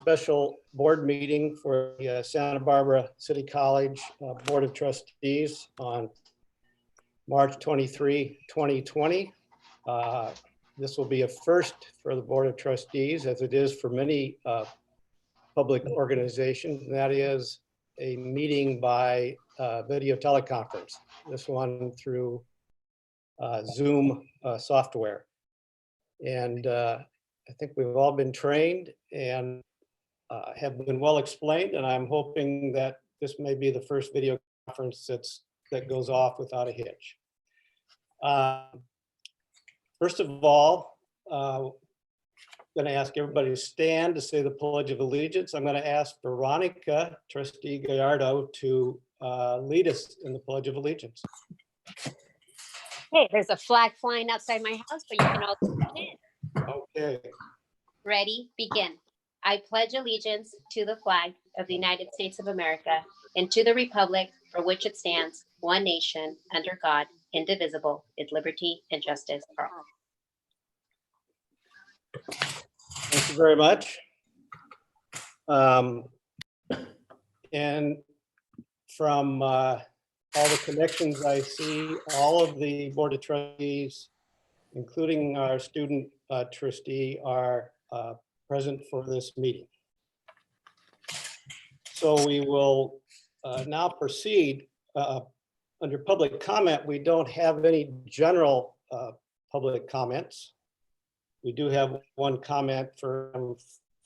special board meeting for the Santa Barbara City College Board of Trustees on March 23, 2020. This will be a first for the Board of Trustees, as it is for many public organizations, and that is a meeting by video teleconference, this one through Zoom software. And I think we've all been trained and have been well explained, and I'm hoping that this may be the first video conference that goes off without a hitch. First of all, I'm going to ask everybody to stand to say the Pledge of Allegiance. I'm going to ask Veronica, Trustee Gallardo, to lead us in the Pledge of Allegiance. Hey, there's a flag flying outside my house, but you can all put it in. Okay. Ready, begin. I pledge allegiance to the flag of the United States of America and to the republic for which it stands, one nation, under God, indivisible, with liberty and justice for all. Thank you very much. And from all the connections I see, all of the Board of Trustees, including our student trustee, are present for this meeting. So we will now proceed. Under public comment, we don't have any general public comments. We do have one comment for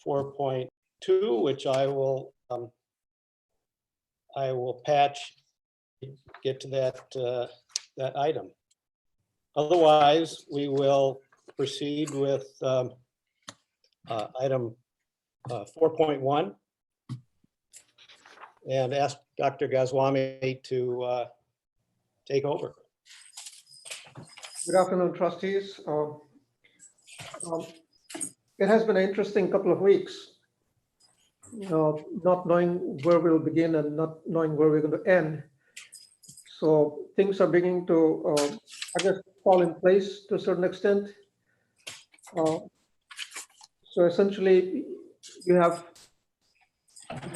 4.2, which I will patch, get to that item. Otherwise, we will proceed with item 4.1 and ask Dr. Goswami to take over. Good afternoon, trustees. It has been an interesting couple of weeks, not knowing where we'll begin and not knowing where we're going to end. So things are beginning to, I guess, fall in place to a certain extent. So essentially, you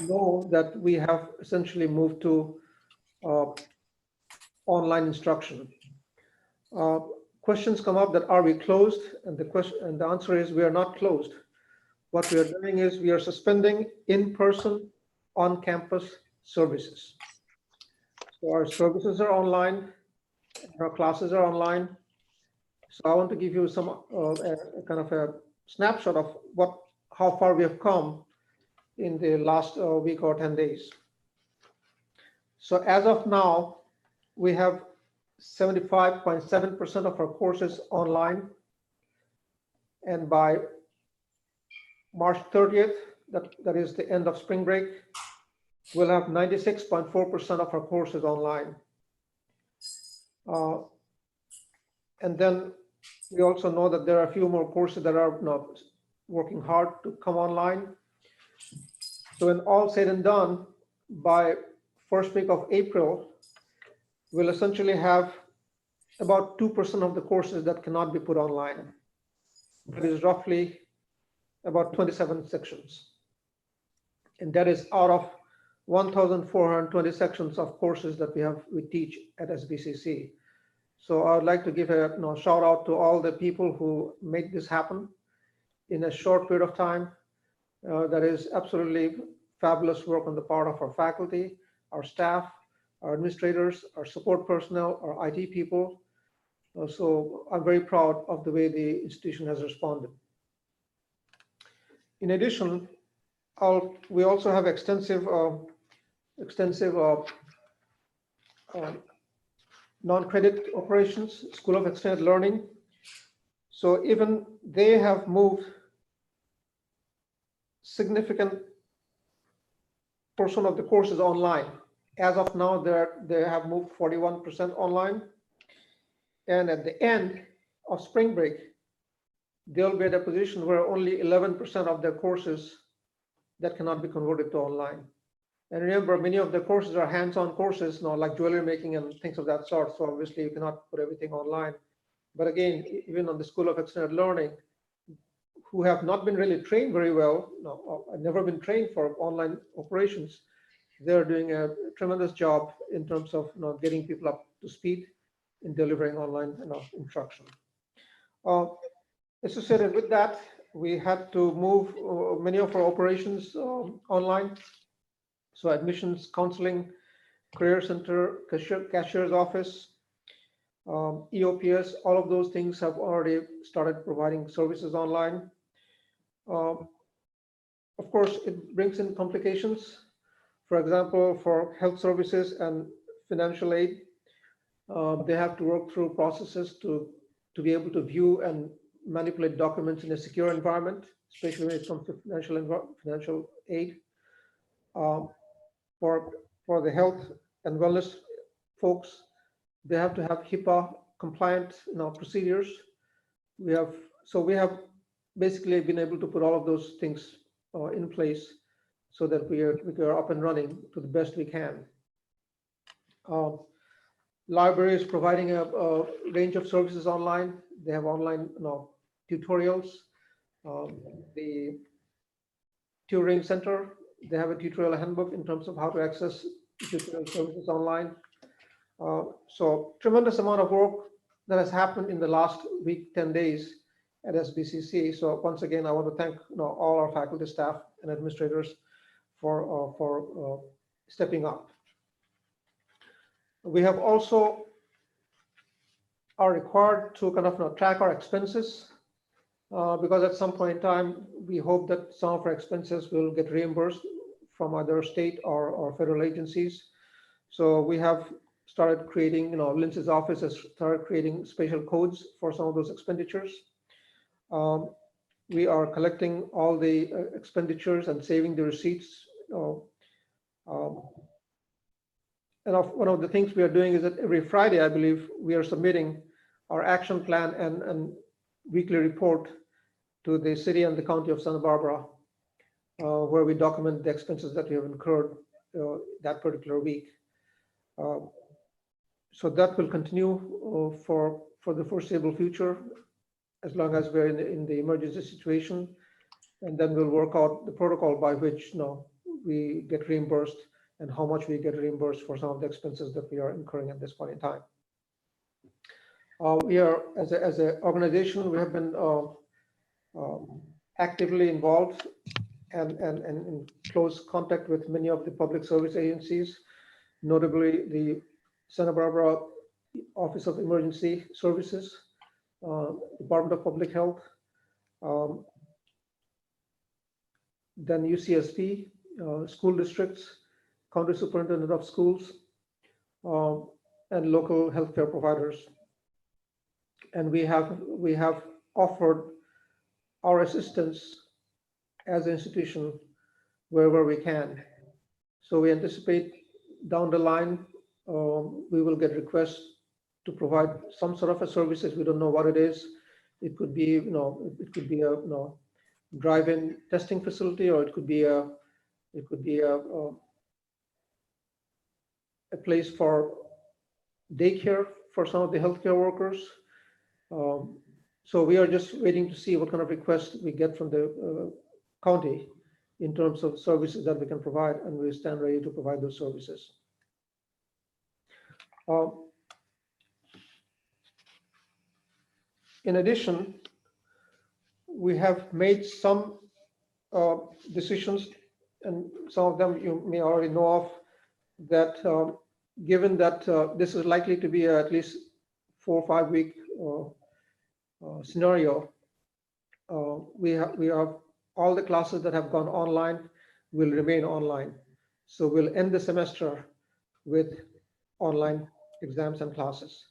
know that we have essentially moved to online instruction. Questions come up that are we closed? And the answer is we are not closed. What we are doing is we are suspending in-person, on-campus services. So our services are online, our classes are online. So I want to give you some kind of a snapshot of how far we have come in the last week or 10 days. So as of now, we have 75.7% of our courses online. And by March 30th, that is the end of spring break, we'll have 96.4% of our courses online. And then we also know that there are a few more courses that are not working hard to come online. So when all said and done, by first week of April, we'll essentially have about 2% of the courses that cannot be put online. That is roughly about 27 sections. And that is out of 1,420 sections of courses that we teach at SBCC. So I would like to give a shout out to all the people who made this happen in a short period of time. That is absolutely fabulous work on the part of our faculty, our staff, our administrators, our support personnel, our IT people. So I'm very proud of the way the institution has responded. In addition, we also have extensive non-credit operations, School of Extended Learning. So even they have moved significant portion of the courses online. As of now, they have moved 41% online. And at the end of spring break, they'll be at a position where only 11% of their courses that cannot be converted to online. And remember, many of the courses are hands-on courses, like jewelry making and things of that sort. So obviously you cannot put everything online. But again, even on the School of Extended Learning, who have not been really trained very well, no, never been trained for online operations, they're doing a tremendous job in terms of getting people up to speed in delivering online instruction. Associated with that, we had to move many of our operations online. So admissions, counseling, career center, cashier's office, EOPS, all of those things have already started providing services online. Of course, it brings in complications. For example, for health services and financial aid, they have to work through processes to be able to view and manipulate documents in a secure environment, especially when it comes to financial aid. For the health and wellness folks, they have to have HIPAA compliant procedures. We have basically been able to put all of those things in place so that we are up and running to the best we can. Library is providing a range of services online. They have online tutorials. The Tutoring Center, they have a tutorial handbook in terms of how to access tutorial services online. So tremendous amount of work that has happened in the last week, 10 days at SBCC. So once again, I want to thank all our faculty, staff, and administrators for stepping up. We have also are required to kind of track our expenses because at some point in time, we hope that some of our expenses will get reimbursed from either state or federal agencies. So we have started creating, Lindsay's office has started creating special codes for some of those expenditures. We are collecting all the expenditures and saving the receipts. And one of the things we are doing is that every Friday, I believe, we are submitting our action plan and weekly report to the city and the county of Santa Barbara, where we document the expenses that we have incurred that particular week. So that will continue for the foreseeable future, as long as we're in the emergency situation, and then we'll work out the protocol by which we get reimbursed and how much we get reimbursed for some of the expenses that we are incurring at this point in time. We are, as an organization, we have been actively involved and in close contact with many of the public service agencies, notably the Santa Barbara Office of Emergency Services, Department of Public Health, then UCSP, school districts, county superintendent of schools, and local healthcare providers. And we have offered our assistance as an institution wherever we can. So we anticipate down the line, we will get requests to provide some sort of a services. We don't know what it is. It could be, it could be a drive-in testing facility, or it could be a place for daycare for some of the healthcare workers. So we are just waiting to see what kind of requests we get from the county in terms of services that we can provide, and we stand ready to provide those services. In addition, we have made some decisions, and some of them you may already know of, that given that this is likely to be at least 4 or 5 week scenario, we have all the classes that have gone online will remain online. So we'll end the semester with online exams and classes.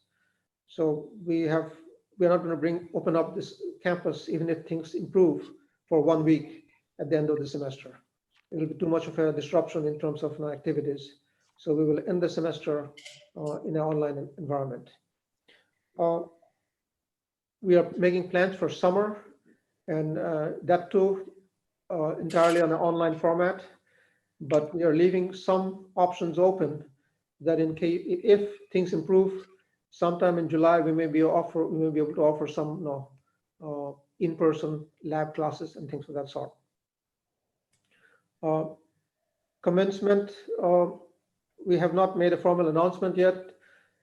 So we are not going to open up this campus even if things improve for 1 week at the end of the semester. It'll be too much of a disruption in terms of activities. So we will end the semester in an online environment. We are making plans for summer, and that too entirely on an online format, but we are leaving some options open that in case, if things improve, sometime in July, we may be able to offer some in-person lab classes and things of that sort. Commencement, we have not made a formal announcement yet,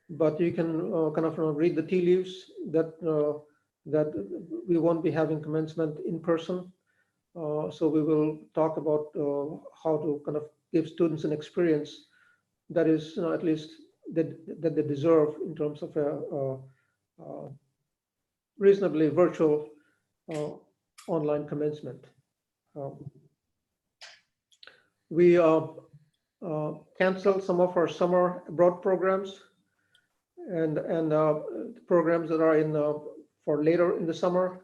but you can kind of read the tea leaves that that we won't be having commencement in person. So we will talk about how to kind of give students an experience that is, at least that they deserve in terms of a reasonably virtual online commencement. We canceled some of our summer abroad programs and programs that are in for later in the summer.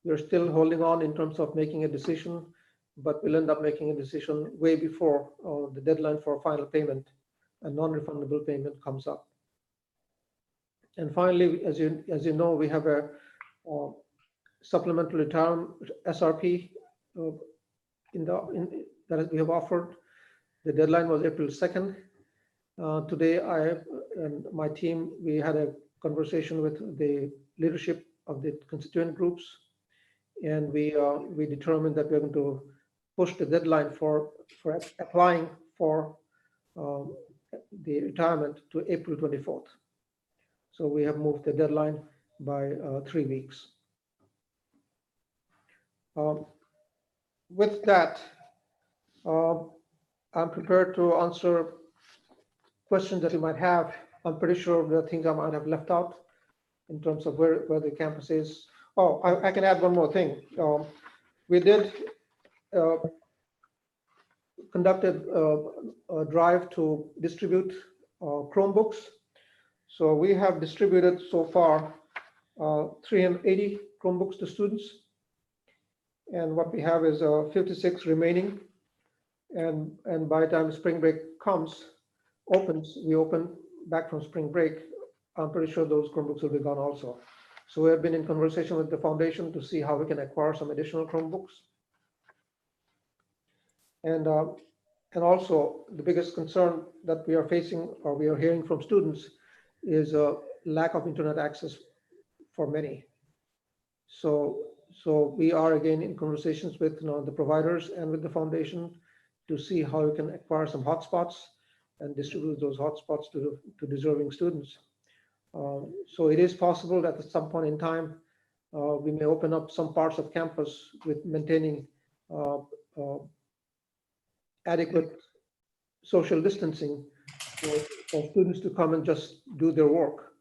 We're still holding on in terms of making a decision, but we'll end up making a decision way before the deadline for final payment and non-refundable payment comes up. And finally, as you know, we have a supplemental retirement SRP that we have offered. The deadline was April 2nd. Today, I and my team, we had a conversation with the leadership of the constituent groups, and we determined that we're going to push the deadline for applying for the retirement to April 24th. So we have moved the deadline by 3 weeks. With that, I'm prepared to answer questions that you might have. I'm pretty sure there are things I might have left out in terms of where the campus is. Oh, I can add one more thing. We did conducted a drive to distribute Chromebooks. So we have distributed so far 380 Chromebooks to students. And what we have is 56 remaining. And by the time spring break opens, we open back from spring break, I'm pretty sure those Chromebooks will be gone also. So we have been in conversation with the foundation to see how we can acquire some additional Chromebooks. And also the biggest concern that we are facing or we are hearing from students is a lack of internet access for many. So we are again in conversations with the providers and with the foundation to see how we can acquire some hotspots and distribute those hotspots to deserving students. So it is possible that at some point in time, we may open up some parts of campus with maintaining adequate social distancing for students to come and just do their work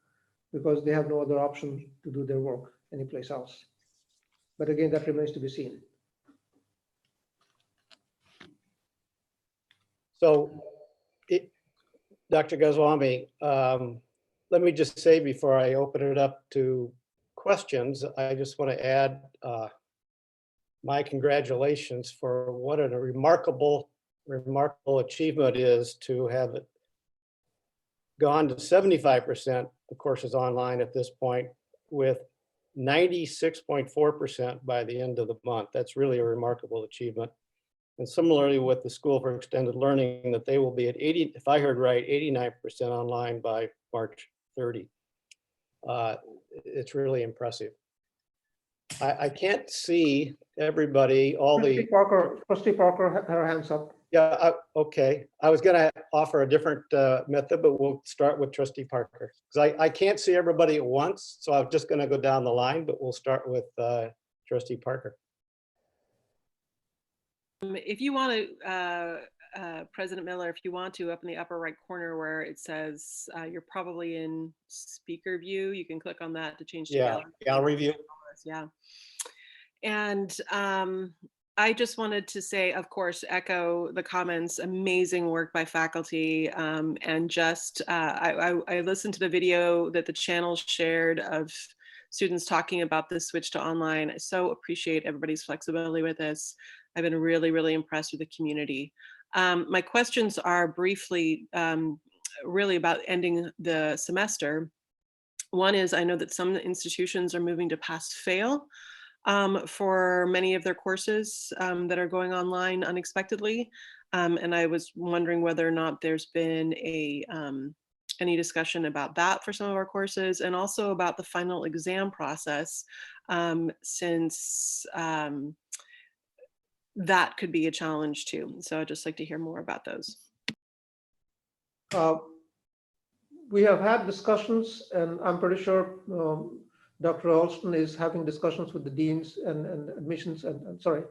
because they have no other option to do their work anyplace else. But again, that remains to be seen. So, Dr. Goswami, let me just say before I open it up to questions, I just want to add my congratulations for what a remarkable achievement it is to have it gone to 75% of courses online at this point, with 96.4% by the end of the month. That's really a remarkable achievement. And similarly with the School for Extended Learning, that they will be at 80, if I heard right, 89% online by March 30. It's really impressive. I can't see everybody, Trustee Parker had her hands up. Yeah, okay. I was going to offer a different method, but we'll start with Trustee Parker. Because I can't see everybody at once, so I'm just going to go down the line, but we'll start with Trustee Parker. If you want to, President Miller, if you want to, up in the upper right corner where it says you're probably in speaker view, you can click on that to change to gallery view. Yeah. And I just wanted to say, of course, echo the comments, amazing work by faculty. And just, I listened to the video that the channel shared of students talking about the switch to online. I so appreciate everybody's flexibility with this. I've been really, really impressed with the community. My questions are briefly, really about ending the semester. One is, I know that some institutions are moving to pass-fail for many of their courses that are going online unexpectedly. And I was wondering whether or not there's been a any discussion about that for some of our courses, and also about the final exam process, since that could be a challenge too. So I'd just like to hear more about those. We have had discussions, and I'm pretty sure Dr. Alston is having discussions with the deans and admissions and sorry,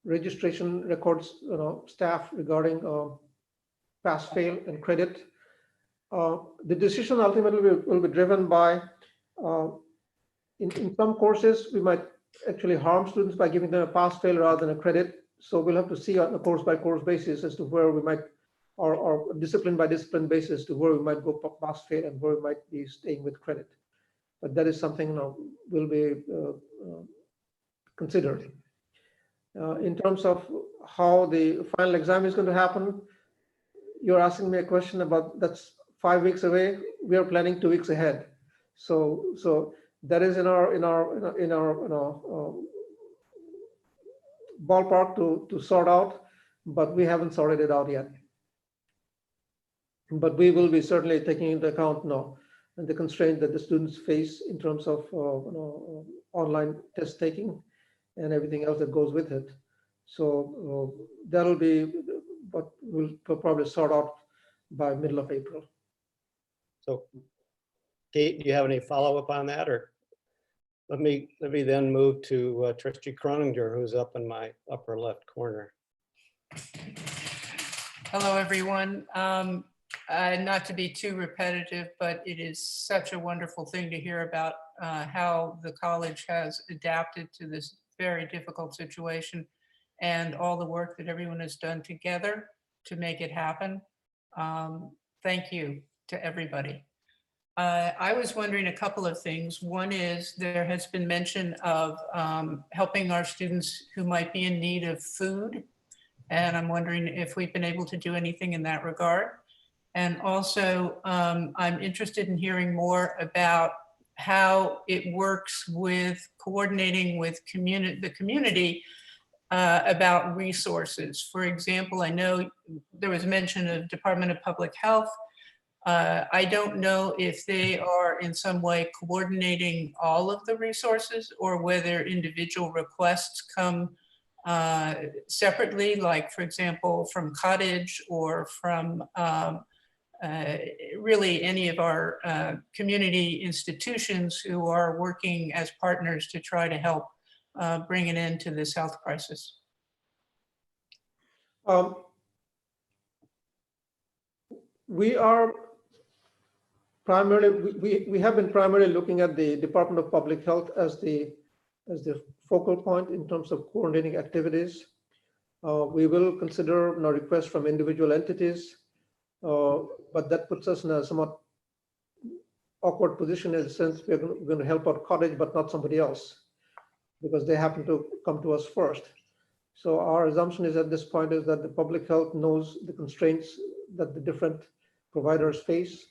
registration records, staff regarding pass, fail, and credit. The decision ultimately will be driven by, in some courses, we might actually harm students by giving them a pass, fail rather than a credit. So we'll have to see on a course by course basis as to where we might, or discipline by discipline basis to where we might go pass, fail, and where we might be staying with credit. But that is something will be considered. In terms of how the final exam is going to happen, you're asking me a question about that's 5 weeks away. We are planning 2 weeks ahead. So that is in our ballpark to sort out, but we haven't sorted it out yet. But we will be certainly taking into account now and the constraint that the students face in terms of online test taking and everything else that goes with it. So that'll be what we'll probably sort out by middle of April. So Kate, do you have any follow-up on that, or let me then move to Trustee Croninger, who's up in my upper left corner. Hello, everyone. Not to be too repetitive, but it is such a wonderful thing to hear about how the college has adapted to this very difficult situation and all the work that everyone has done together to make it happen. Thank you to everybody. I was wondering a couple of things. One is there has been mention of helping our students who might be in need of food. And I'm wondering if we've been able to do anything in that regard. And also, I'm interested in hearing more about how it works with coordinating with the community about resources. For example, I know there was mention of Department of Public Health. I don't know if they are in some way coordinating all of the resources or whether individual requests come separately, like, for example, from Cottage or from really any of our community institutions who are working as partners to try to help bring an end to this health crisis. We are primarily, we have been primarily looking at the Department of Public Health as the focal point in terms of coordinating activities. We will consider requests from individual entities, but that puts us in a somewhat awkward position in the sense we're going to help out Cottage, but not somebody else, because they happen to come to us first. So our assumption is at this point is that the public health knows the constraints that the different providers face,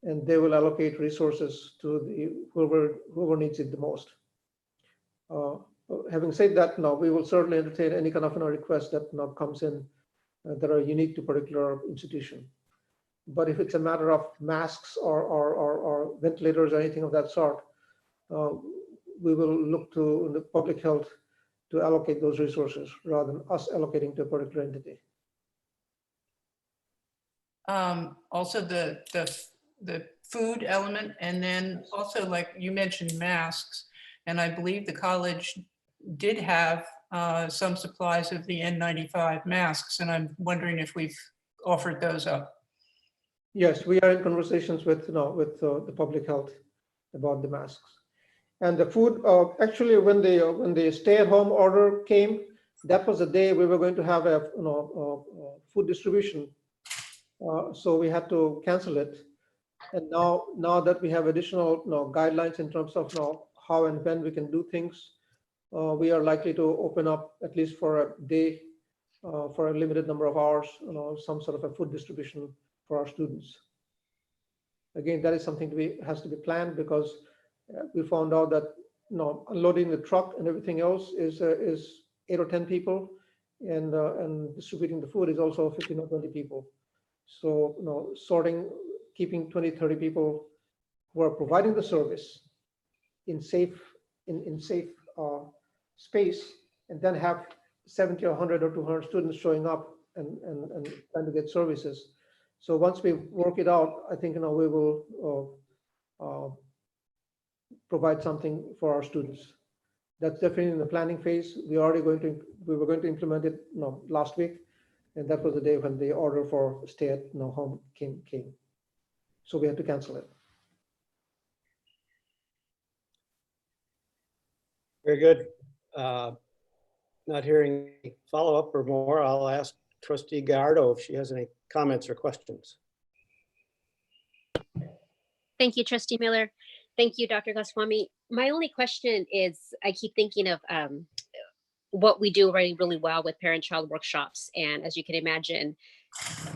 and they will allocate resources to the whoever needs it the most. Having said that, now we will certainly entertain any kind of request that now comes in that are unique to particular institution. But if it's a matter of masks or ventilators or anything of that sort, we will look to the public health to allocate those resources rather than us allocating to a particular entity. Also the food element, and then also, like you mentioned, masks, and I believe the college did have some supplies of the N95 masks, and I'm wondering if we've offered those up. Yes, we are in conversations with the public health about the masks. And the food, actually, when the stay-at-home order came, that was the day we were going to have a food distribution. So we had to cancel it. And now that we have additional guidelines in terms of how and when we can do things, we are likely to open up at least for a day, for a limited number of hours, some sort of a food distribution for our students. Again, that is something has to be planned, because we found out that unloading the truck and everything else is 8 or 10 people, and distributing the food is also 15 or 20 people. So, sorting, keeping 20, 30 people who are providing the service in safe space, and then have 70 or 100 or 200 students showing up and trying to get services. So once we work it out, I think we will provide something for our students. That's definitely in the planning phase. We were going to implement it last week, and that was the day when the order for stay at home came. So we had to cancel it. Very good. Not hearing any follow-up or more, I'll ask Trustee Gallardo if she has any comments or questions. Thank you, Trustee Miller. Thank you, Dr. Goswami. My only question is, I keep thinking of what we do really, really well with parent-child workshops. And as you can imagine,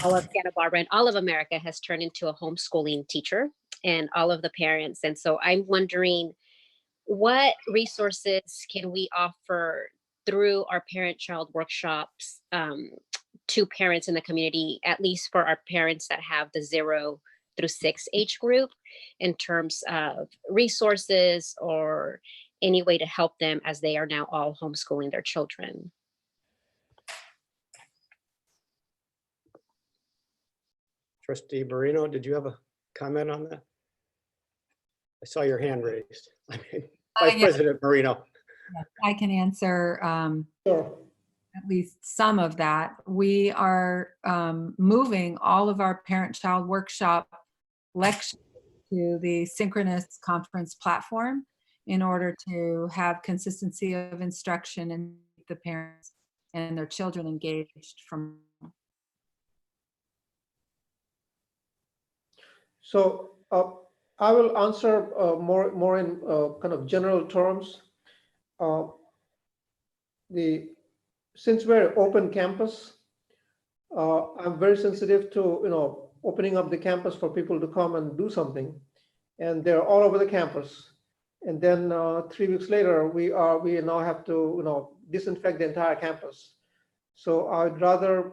all of Santa Barbara and all of America has turned into a homeschooling teacher and all of the parents. And so I'm wondering, what resources can we offer through our parent-child workshops to parents in the community, at least for our parents that have the 0 through 6 age group, in terms of resources or any way to help them as they are now all homeschooling their children? Trustee Marino, did you have a comment on that? I saw your hand raised. Vice President Marino. I can answer Sure. at least some of that. We are moving all of our parent-child workshop lectures to the Synchronous Conference platform in order to have consistency of instruction and the parents and their children engaged from. So I will answer more in kind of general terms. Since we're open campus, I'm very sensitive to opening up the campus for people to come and do something, and they're all over the campus. And then 3 weeks later, we now have to disinfect the entire campus. So I'd rather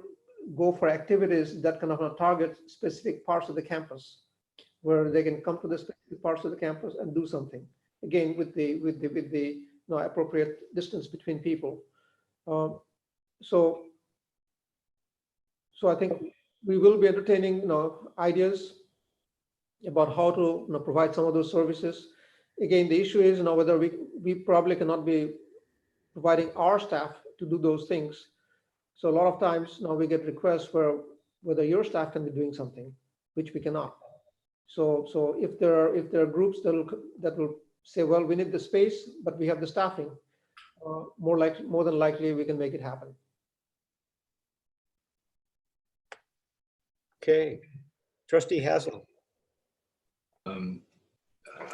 go for activities that kind of target specific parts of the campus, where they can come to the specific parts of the campus and do something. Again, with the appropriate distance between people. So I think we will be entertaining ideas about how to provide some of those services. Again, the issue is whether we probably cannot be providing our staff to do those things. So a lot of times now we get requests for whether your staff can be doing something, which we cannot. So if there are groups that will say, well, we need the space, but we have the staffing, more than likely we can make it happen. Okay, Trustee Haslund.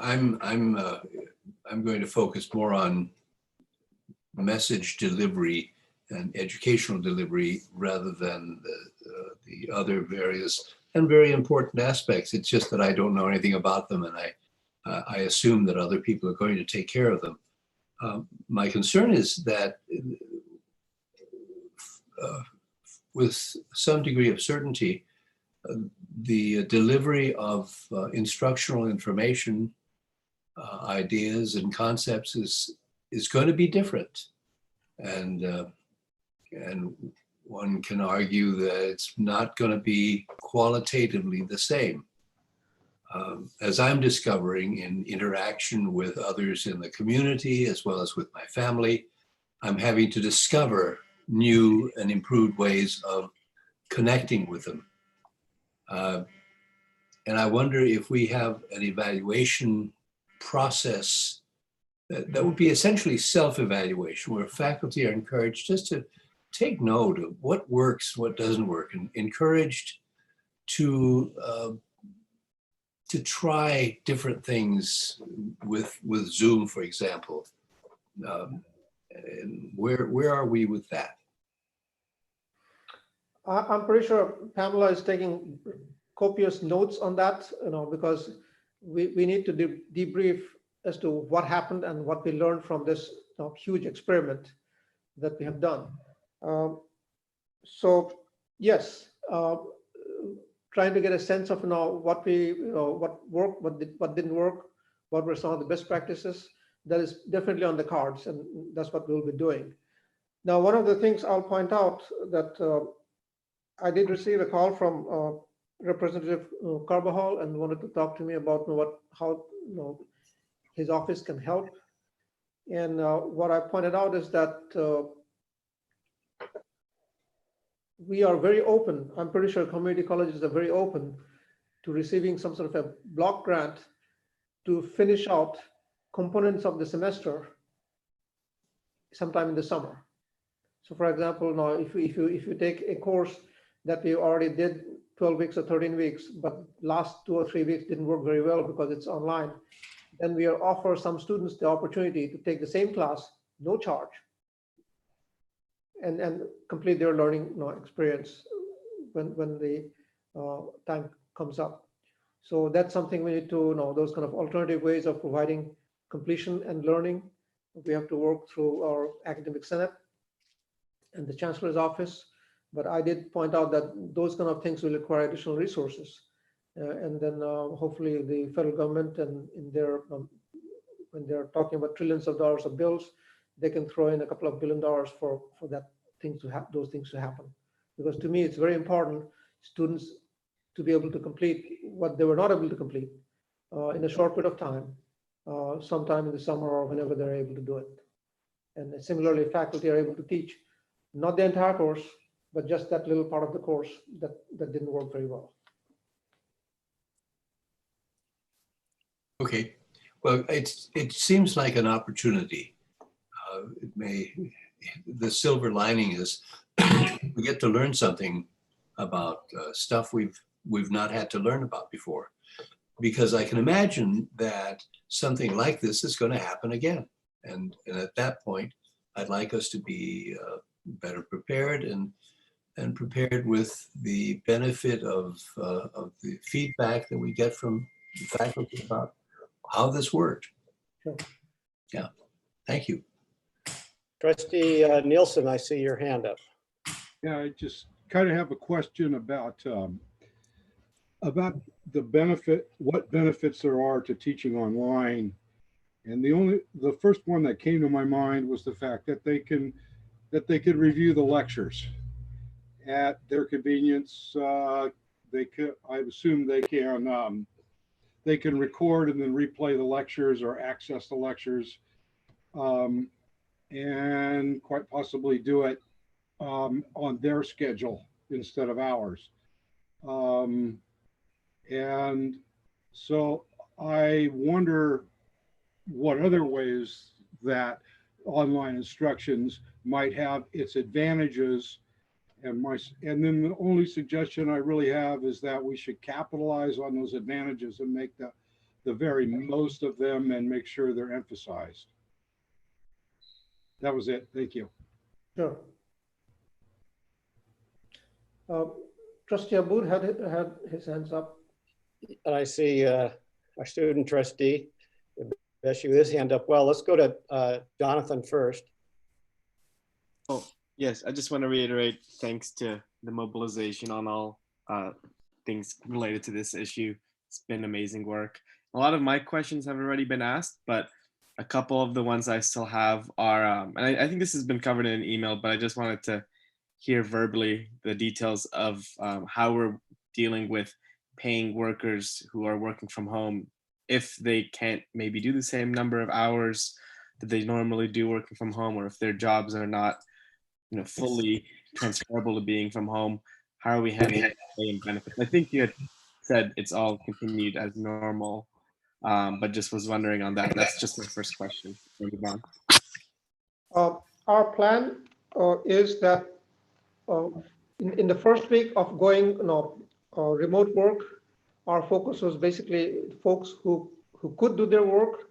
I'm going to focus more on message delivery and educational delivery rather than the other various and very important aspects. It's just that I don't know anything about them, and I assume that other people are going to take care of them. My concern is that with some degree of certainty, the delivery of instructional information, ideas and concepts is going to be different. And one can argue that it's not going to be qualitatively the same. As I'm discovering in interaction with others in the community, as well as with my family, I'm having to discover new and improved ways of connecting with them. And I wonder if we have an evaluation process that would be essentially self-evaluation, where faculty are encouraged just to take note of what works, what doesn't work, and encouraged to try different things with Zoom, for example. And where are we with that? I'm pretty sure Pamela is taking copious notes on that, because we need to debrief as to what happened and what we learned from this huge experiment that we have done. So yes, trying to get a sense of what worked, what didn't work, what were some of the best practices. That is definitely on the cards, and that's what we'll be doing. Now, one of the things I'll point out that I did receive a call from Representative Carbajal and wanted to talk to me about how his office can help. And what I pointed out is that we are very open. I'm pretty sure community colleges are very open to receiving some sort of a block grant to finish out components of the semester sometime in the summer. So for example, now if you take a course that we already did 12 weeks or 13 weeks, but last 2 or 3 weeks didn't work very well because it's online, then we offer some students the opportunity to take the same class, no charge, and complete their learning experience when the time comes up. So that's something we need to know, those kind of alternative ways of providing completion and learning. We have to work through our academic senate and the chancellor's office. But I did point out that those kind of things will require additional resources. And then hopefully the federal government and in their when they're talking about trillions of dollars of bills, they can throw in a couple of $1 billion for that things to those things to happen. Because to me, it's very important students to be able to complete what they were not able to complete in a short period of time, sometime in the summer or whenever they're able to do it. And similarly, faculty are able to teach not the entire course, but just that little part of the course that didn't work very well. Okay, well, it seems like an opportunity. The silver lining is we get to learn something about stuff we've not had to learn about before, because I can imagine that something like this is going to happen again. And at that point, I'd like us to be better prepared and prepared with the benefit of the feedback that we get from the faculty about how this worked. Sure. Yeah, thank you. Trustee Nielsen, I see your hand up. Yeah, I just kind of have a question about the benefit, what benefits there are to teaching online. And the first one that came to my mind was the fact that they could review the lectures at their convenience. I assume they can record and then replay the lectures or access the lectures, and quite possibly do it on their schedule instead of ours. And so I wonder what other ways that online instructions might have its advantages. And then the only suggestion I really have is that we should capitalize on those advantages and make the very most of them and make sure they're emphasized. That was it. Thank you. Sure. Trustee Aboud had his hands up. And I see our student trustee, Beshu, his hand up. Well, let's go to Jonathan first. Oh, yes, I just want to reiterate thanks to the mobilization on all things related to this issue. It's been amazing work. A lot of my questions have already been asked, but a couple of the ones I still have are, and I think this has been covered in an email, but I just wanted to hear verbally the details of how we're dealing with paying workers who are working from home if they can't maybe do the same number of hours that they normally do working from home, or if their jobs are not, fully transferable to being from home. How are we handling pay and benefits? I think you had said it's all continued as normal, but just was wondering on that. That's just my first question. Our plan is that in the first week of going remote work, our focus was basically folks who could do their work.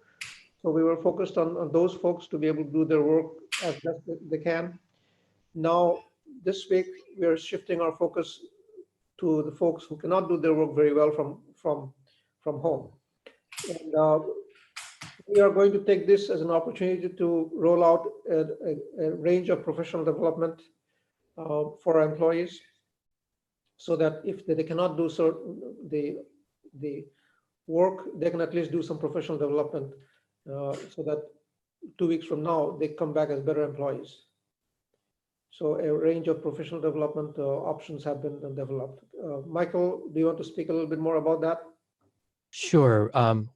So we were focused on those folks to be able to do their work as best they can. Now, this week, we are shifting our focus to the folks who cannot do their work very well from home. And we are going to take this as an opportunity to roll out a range of professional development for our employees. so that if they cannot do the work, they can at least do some professional development, so that 2 weeks from now, they come back as better employees. So a range of professional development options have been developed. Michael, do you want to speak a little bit more about that? Sure.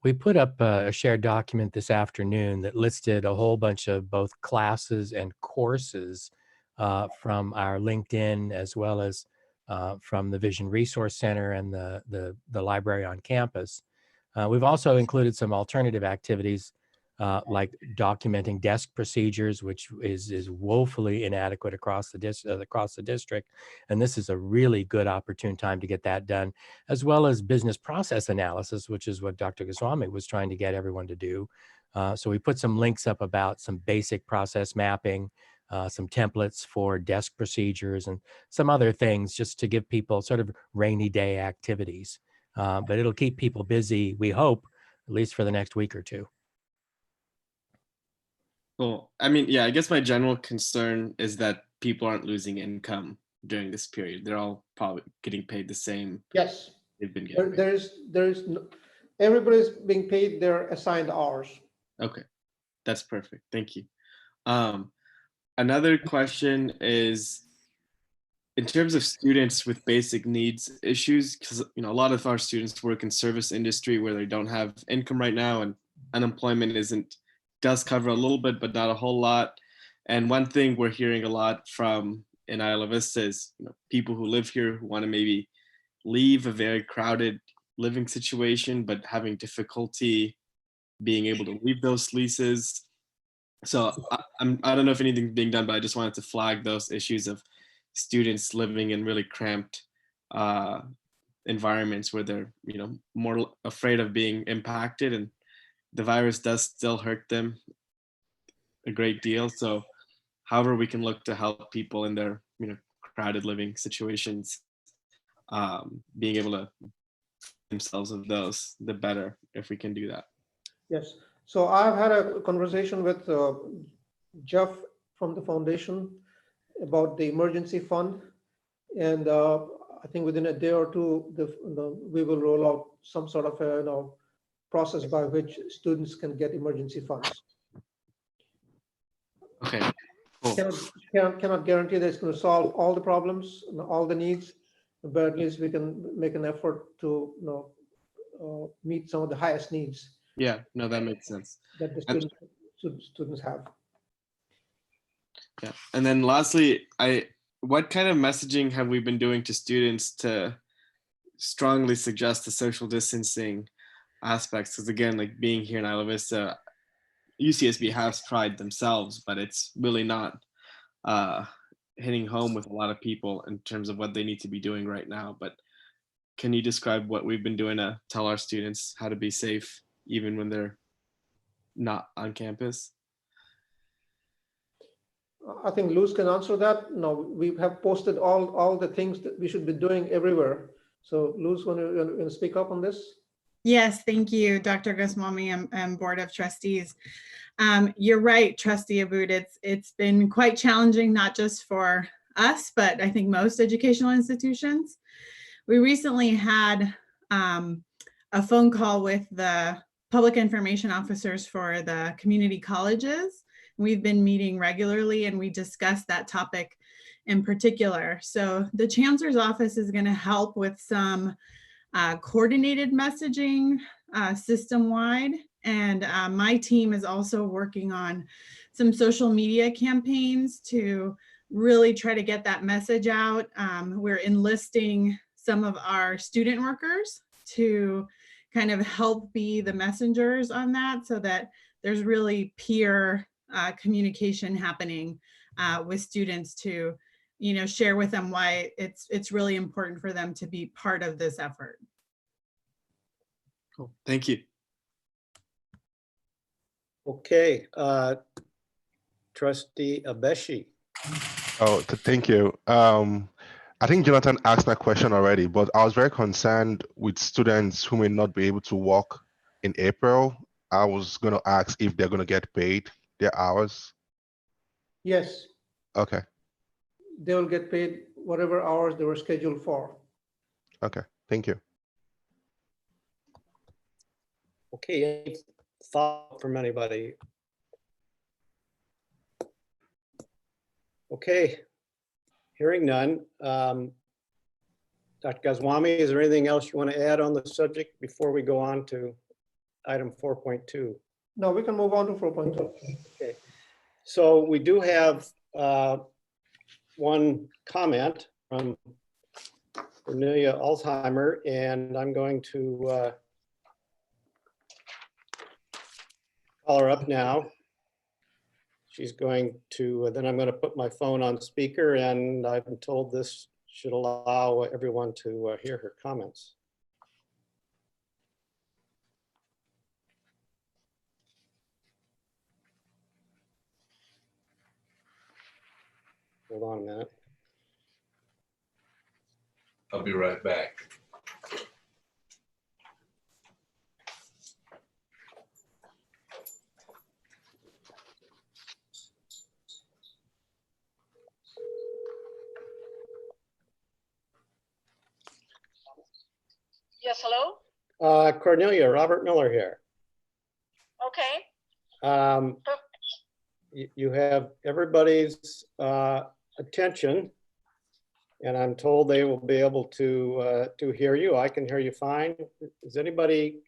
We put up a shared document this afternoon that listed a whole bunch of both classes and courses from our LinkedIn, as well as from the Vision Resource Center and the library on campus. We've also included some alternative activities like documenting desk procedures, which is woefully inadequate across the district. And this is a really good opportune time to get that done, as well as business process analysis, which is what Dr. Goswami was trying to get everyone to do. So we put some links up about some basic process mapping, some templates for desk procedures, and some other things just to give people sort of rainy day activities. But it'll keep people busy, we hope, at least for the next week or two. Well, I mean, yeah, I guess my general concern is that people aren't losing income during this period. They're all probably getting paid the same. Yes, They've been getting paid. there is no, everybody's being paid their assigned hours. Okay, that's perfect. Thank you. Another question is, in terms of students with basic needs issues, because a lot of our students work in service industry where they don't have income right now, and unemployment does cover a little bit, but not a whole lot. And one thing we're hearing a lot from in Isla Vista is people who live here who want to maybe leave a very crowded living situation, but having difficulty being able to leave those leases. So I don't know if anything's being done, but I just wanted to flag those issues of students living in really cramped environments where they're more afraid of being impacted, and the virus does still hurt them a great deal. So however we can look to help people in their crowded living situations, being able to themselves of those, the better if we can do that. Yes. So I've had a conversation with Jeff from the foundation about the emergency fund, and I think within a day or two, we will roll out some sort of a process by which students can get emergency funds. Okay, cool. Cannot guarantee that it's going to solve all the problems and all the needs, but at least we can make an effort to meet some of the highest needs. Yeah, no, that makes sense. That the students have. Yeah, and then lastly, what kind of messaging have we been doing to students to strongly suggest the social distancing aspects? Because again, like being here in Isla Vista, UCSB has tried themselves, but it's really not hitting home with a lot of people in terms of what they need to be doing right now. But can you describe what we've been doing to tell our students how to be safe even when they're not on campus? I think Luz can answer that. No, we have posted all the things that we should be doing everywhere. So Luz, want to speak up on this? Yes, thank you, Dr. Goswami and Board of Trustees. You're right, Trustee Abood. It's been quite challenging, not just for us, but I think most educational institutions. We recently had a phone call with the public information officers for the community colleges. We've been meeting regularly and we discussed that topic in particular. So the Chancellor's Office is going to help with some coordinated messaging system-wide. And my team is also working on some social media campaigns to really try to get that message out. We're enlisting some of our student workers to kind of help be the messengers on that, so that there's really peer communication happening with students to, share with them why it's really important for them to be part of this effort. Cool, thank you. Okay, Trustee Abeshi. Oh, thank you. I think Jonathan asked that question already, but I was very concerned with students who may not be able to work in April. I was going to ask if they're going to get paid their hours. Yes, Okay. they will get paid whatever hours they were scheduled for. Okay, thank you. Okay, any thought from anybody? Okay, hearing none. Dr. Goswami, is there anything else you want to add on the subject before we go on to item 4.2? No, we can move on to 4.2. Okay, so we do have one comment from Cornelia Alzheimer, and I'm going to call her up now. She's going to, then I'm going to put my phone on speaker, and I've been told this should allow everyone to hear her comments. Hold on a minute. I'll be right back. Yes, hello? Cornelia, Robert Miller here. Okay. You have everybody's attention, and I'm told they will be able to hear you. I can hear you fine. Is anybody,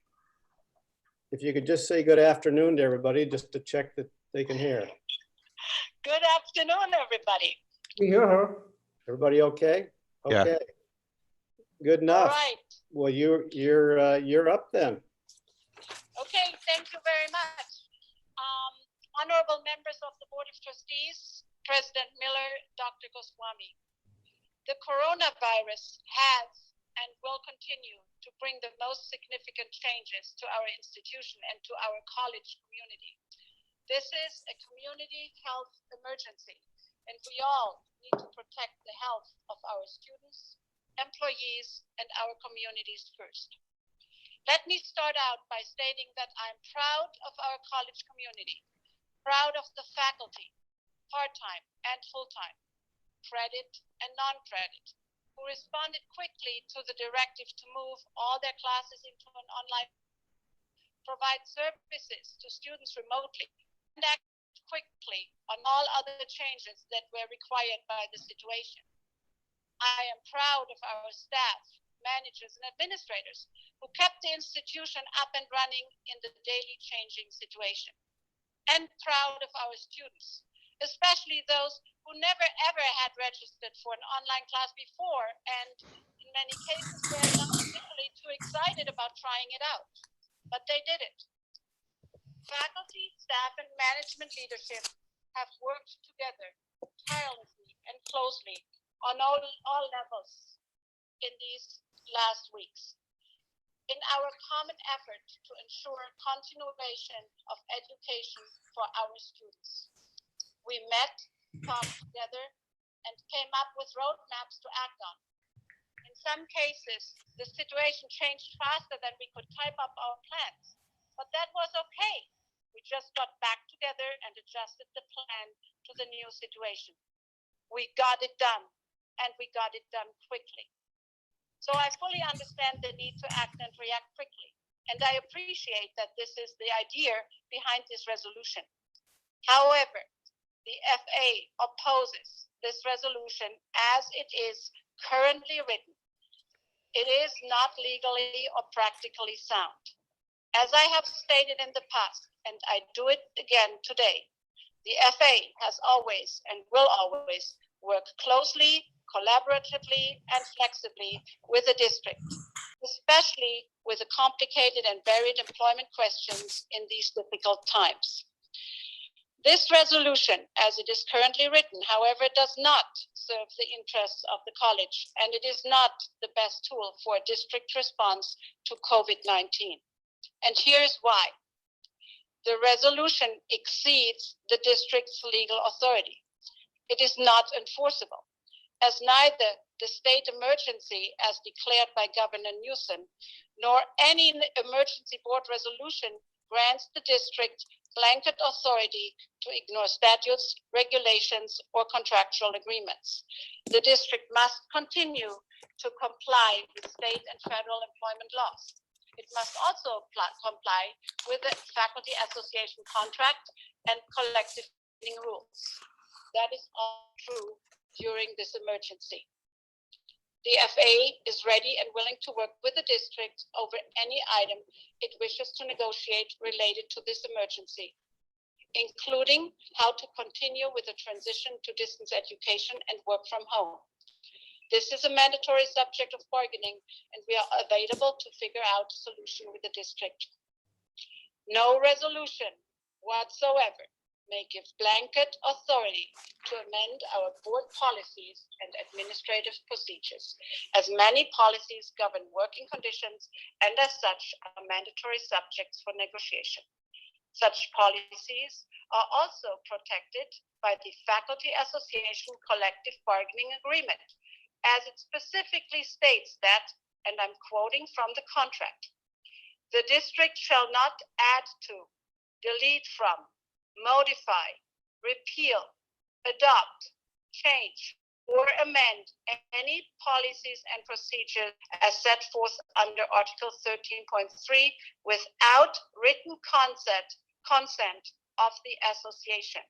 if you could just say good afternoon to everybody, just to check that they can hear. Good afternoon, everybody. We hear her. Everybody okay? Yeah. Okay. Good All enough. right. Well, you're up then. Okay, thank you very much. Honorable members of the Board of Trustees, President Miller, Dr. Goswami. The coronavirus has and will continue to bring the most significant changes to our institution and to our college community. This is a community health emergency, and we all need to protect the health of our students, employees, and our communities first. Let me start out by stating that I'm proud of our college community, proud of the faculty, part-time and full-time, credit and non-credit, who responded quickly to the directive to move all their classes into an online, provide services to students remotely, and act quickly on all other changes that were required by the situation. I am proud of our staff, managers, and administrators who kept the institution up and running in the daily changing situation. And proud of our students, especially those who never ever had registered for an online class before, and in many cases were not particularly too excited about trying it out, but they did it. Faculty, staff, and management leadership have worked together tirelessly and closely on all levels in these last weeks in our common effort to ensure continuation of education for our students. We met, talked together, and came up with roadmaps to act on. In some cases, the situation changed faster than we could type up our plans, but that was okay. We just got back together and adjusted the plan to the new situation. We got it done, and we got it done quickly. So I fully understand the need to act and react quickly, and I appreciate that this is the idea behind this resolution. However, the FA opposes this resolution as it is currently written. It is not legally or practically sound. As I have stated in the past, and I do it again today, the FA has always and will always work closely, collaboratively, and flexibly with the district, especially with the complicated and varied employment questions in these difficult times. This resolution, as it is currently written, however, does not serve the interests of the college, and it is not the best tool for a district response to COVID-19. And here's why. The resolution exceeds the district's legal authority. It is not enforceable, as neither the state emergency as declared by Governor Newsom, nor any emergency board resolution grants the district blanket authority to ignore statutes, regulations, or contractual agreements. The district must continue to comply with state and federal employment laws. It must also comply with the faculty association contract and collective bargaining rules. That is all true during this emergency. The FA is ready and willing to work with the district over any item it wishes to negotiate related to this emergency, including how to continue with the transition to distance education and work from home. This is a mandatory subject of bargaining, and we are available to figure out a solution with the district. No resolution whatsoever may give blanket authority to amend our board policies and administrative procedures, as many policies govern working conditions and as such are mandatory subjects for negotiation. Such policies are also protected by the Faculty Association Collective Bargaining Agreement, as it specifically states that, and I'm quoting from the contract, the district shall not add to, delete from, modify, repeal, adopt, change, or amend any policies and procedures as set forth under Article 13.3 without written consent of the association.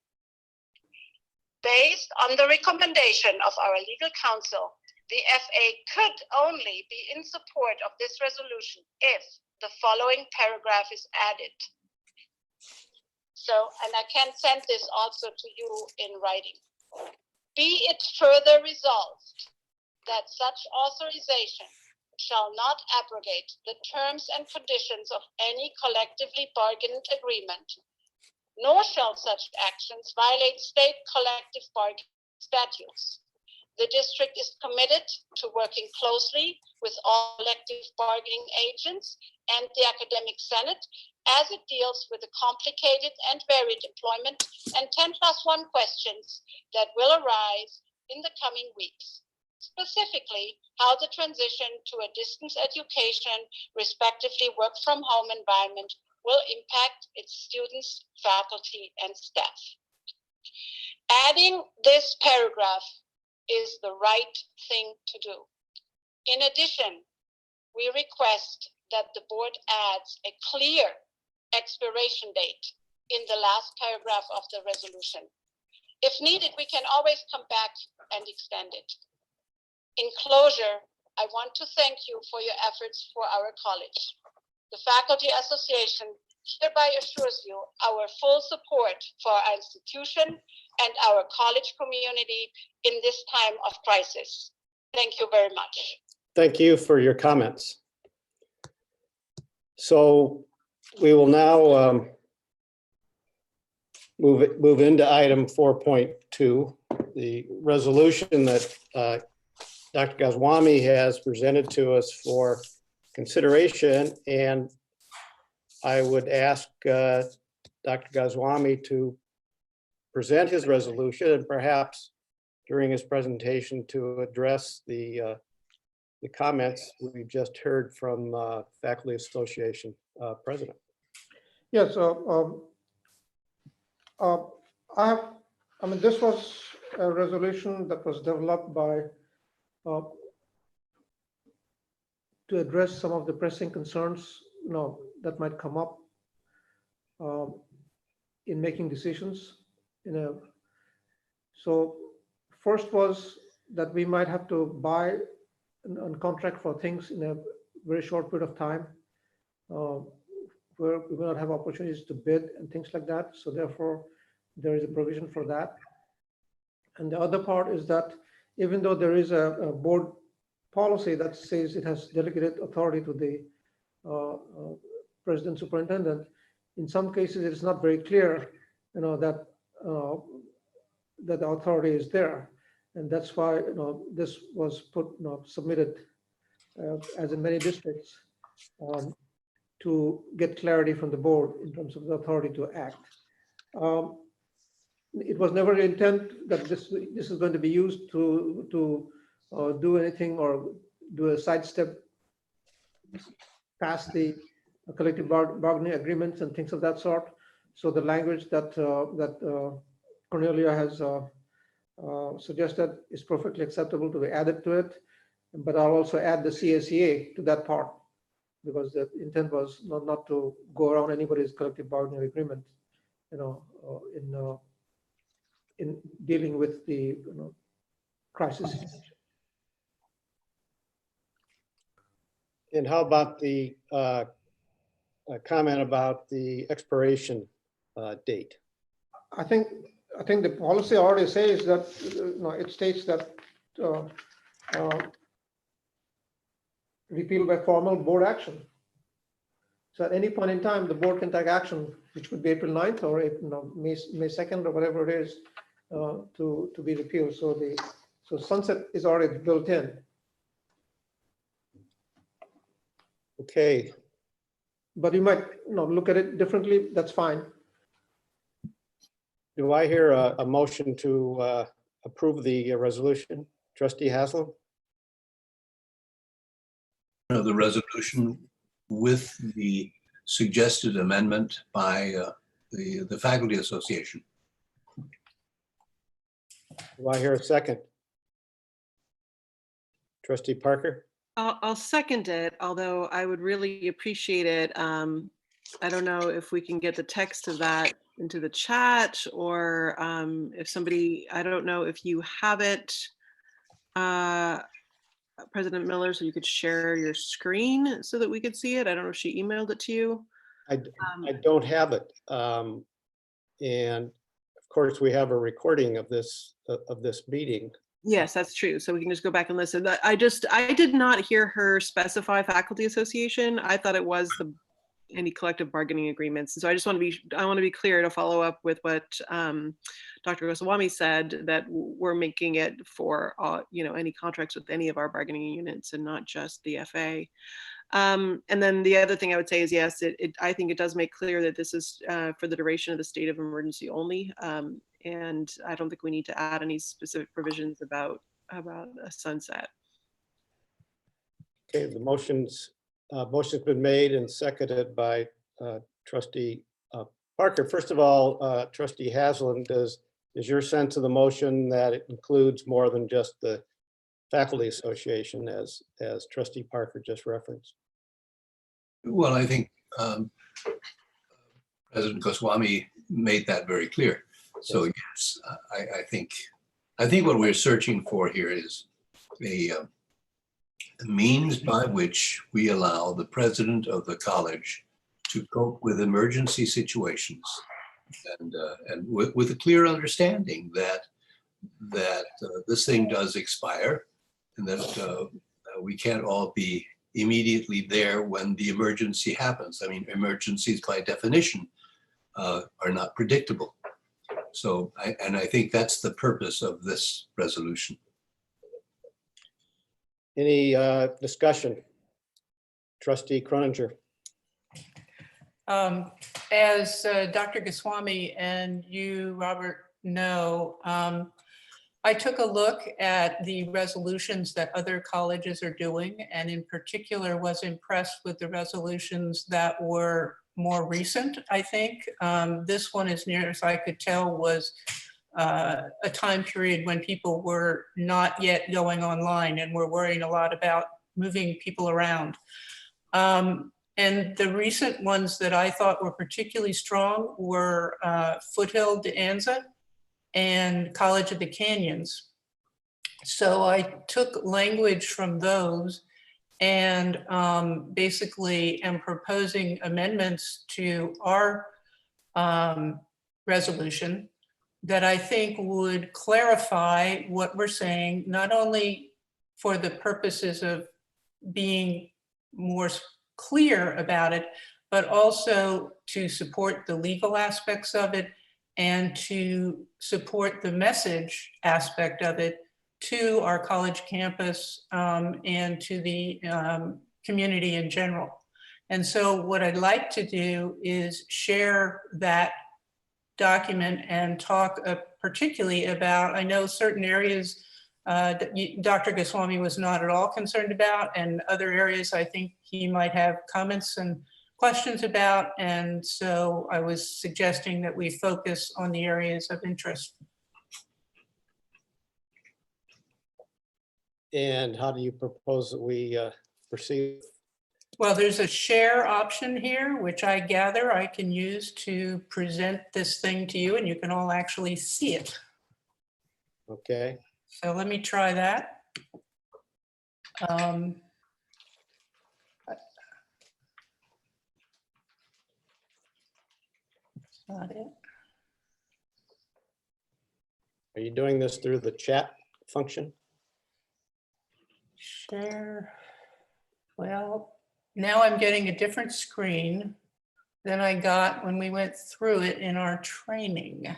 Based on the recommendation of our legal counsel, the FA could only be in support of this resolution if the following paragraph is added. So, and I can send this also to you in writing. Be it further resolved that such authorization shall not abrogate the terms and conditions of any collectively bargained agreement, nor shall such actions violate state collective bargaining statutes. The district is committed to working closely with all collective bargaining agents and the Academic Senate as it deals with the complicated and varied employment and 10+1 questions that will arise in the coming weeks. Specifically, how the transition to a distance education, respectively work from home environment, will impact its students, faculty, and staff. Adding this paragraph is the right thing to do. In addition, we request that the board adds a clear expiration date in the last paragraph of the resolution. If needed, we can always come back and extend it. In closure, I want to thank you for your efforts for our college. The Faculty Association hereby assures you our full support for our institution and our college community in this time of crisis. Thank you very much. Thank you for your comments. So we will now move into item 4.2, the resolution that Dr. Goswami has presented to us for consideration, and I would ask Dr. Goswami to present his resolution and perhaps during his presentation to address the comments we just heard from Faculty Association President. Yeah, so this was a resolution that was developed by to address some of the pressing concerns that might come up in making decisions. So first was that we might have to buy and contract for things in a very short period of time, where we will not have opportunities to bid and things like that. So therefore, there is a provision for that. And the other part is that even though there is a board policy that says it has delegated authority to the president superintendent, in some cases it is not very clear, that the authority is there, and that's why this was submitted as in many districts to get clarity from the board in terms of the authority to act. It was never the intent that this is going to be used to do anything or do a sidestep past the collective bargaining agreements and things of that sort. So the language that Cornelia has suggested is perfectly acceptable to be added to it. But I'll also add the CSEA to that part, because the intent was not to go around anybody's collective bargaining agreement, in dealing with the crisis situation. And how about the comment about the expiration date? I think the policy already says that, it states that repeal by formal board action. So at any point in time, the board can take action, which would be April 9th or May 2nd or whatever it is, to be repealed. So sunset is already built in. Okay. But you might look at it differently. That's fine. Do I hear a motion to approve the resolution? Trustee Haslam? The resolution with the suggested amendment by the Faculty Association. Do I hear a second? Trustee Parker? I'll second it, although I would really appreciate it. I don't know if we can get the text of that into the chat, or if somebody, I don't know if you have it, President Miller, so you could share your screen so that we could see it. I don't know if she emailed it to you. I don't have it. And of course, we have a recording of this meeting. Yes, that's true. So we can just go back and listen. I did not hear her specify Faculty Association. I thought it was any collective bargaining agreements. And so I want to be clear to follow up with what Dr. Goswami said, that we're making it for any contracts with any of our bargaining units and not just the FA. And then the other thing I would say is, yes, I think it does make clear that this is for the duration of the state of emergency only. And I don't think we need to add any specific provisions about a sunset. Okay, the motion's been made and seconded by Trustee Parker. First of all, Trustee Haslam, is your sense of the motion that it includes more than just the Faculty Association, as Trustee Parker just referenced? Well, I think President Goswami made that very clear. So yes, I think what we're searching for here is a means by which we allow the president of the college to cope with emergency situations, and with a clear understanding that this thing does expire, and that we can't all be immediately there when the emergency happens. I mean, emergencies by definition are not predictable. So, I think that's the purpose of this resolution. Any discussion? Trustee Croninger. As Dr. Goswami and you, Robert, know, I took a look at the resolutions that other colleges are doing, and in particular was impressed with the resolutions that were more recent, I think. This one, as near as I could tell, was a time period when people were not yet going online and were worrying a lot about moving people around. And the recent ones that I thought were particularly strong were Foothill de Anza and College of the Canyons. So I took language from those and basically am proposing amendments to our resolution that I think would clarify what we're saying, not only for the purposes of being more clear about it, but also to support the legal aspects of it and to support the message aspect of it to our college campus and to the community in general. And so what I'd like to do is share that document and talk particularly about, I know certain areas that Dr. Goswami was not at all concerned about, and other areas I think he might have comments and questions about. And so I was suggesting that we focus on the areas of interest. And how do you propose that we proceed? Well, there's a share option here, which I gather I can use to present this thing to you, and you can all actually see it. Okay. So let me try that. That's not it. Are you doing this through the chat function? Share. Well, now I'm getting a different screen than I got when we went through it in our training.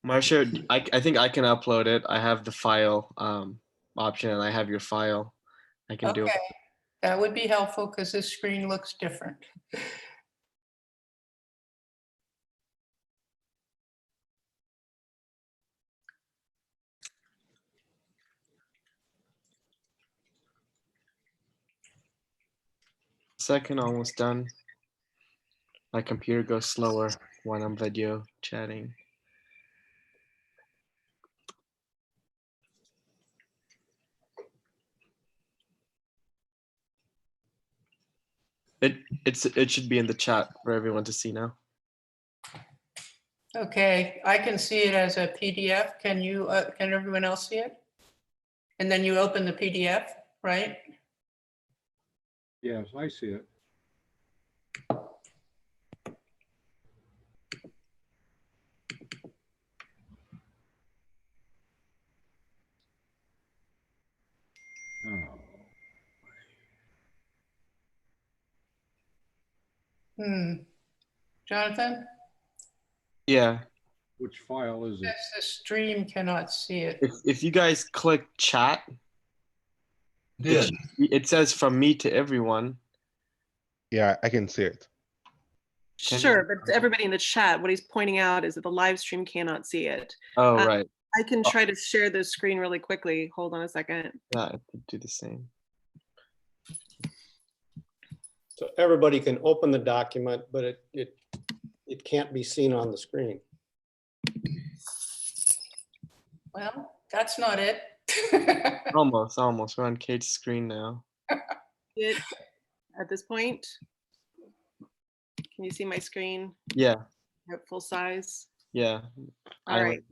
Marcia, I think I can upload it. I have the file option and I have your file. I can do it. Okay, that would be helpful because this screen looks different. Second, almost done. My computer goes slower when I'm video chatting. It should be in the chat for everyone to see now. Okay, I can see it as a PDF. Can you, can everyone else see it? And then you open the PDF, right? Yes, I see it. Oh, Jonathan, Yeah, which file is it? yes, the stream cannot see it. if you guys click chat, Did. it says from me to everyone. Yeah, I can see it. Sure, but everybody in the chat, what he's pointing out is that the live stream cannot see it. Oh, right. I can try to share the screen really quickly. Hold on a second. Yeah, I could do the same. So everybody can open the document, but it can't be seen on the screen. Well, that's not it. Almost. We're on Kate's screen now. It, at this point, can you see my screen Yeah, at full size? yeah. All right.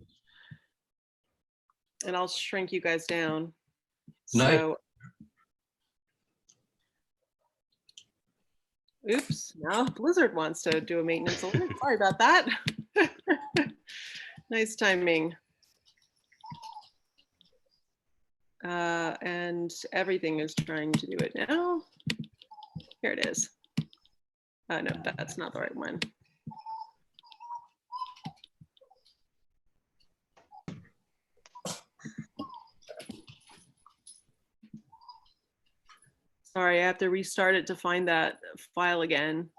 And I'll shrink you guys down. Nice. So, oops, now Blizzard wants to do a maintenance alert. Sorry about that. Nice timing. And everything is trying to do it now. Here it is. No, that's not the right one. Sorry, I have to restart it to find that file again.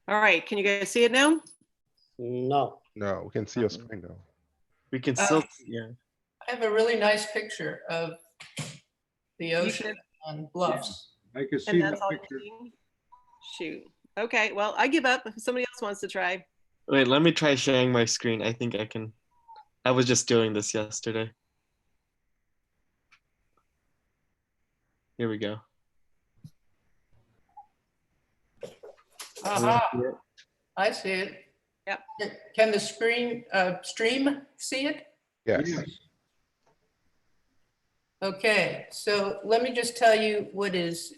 All right, can you guys see it now? No. No, we can see your screen now. We can still, yeah. I have a really nice picture of the ocean on bluffs. I can see And the that's all picture. you're seeing? Shoot. Okay, well, I give up if somebody else wants to try. Wait, let me try sharing my screen. I think I can. I was just doing this yesterday. Here we go. Aha, I see it. Yep. Can the screen stream see it? Yes. Yes. Okay, so let me just tell you what is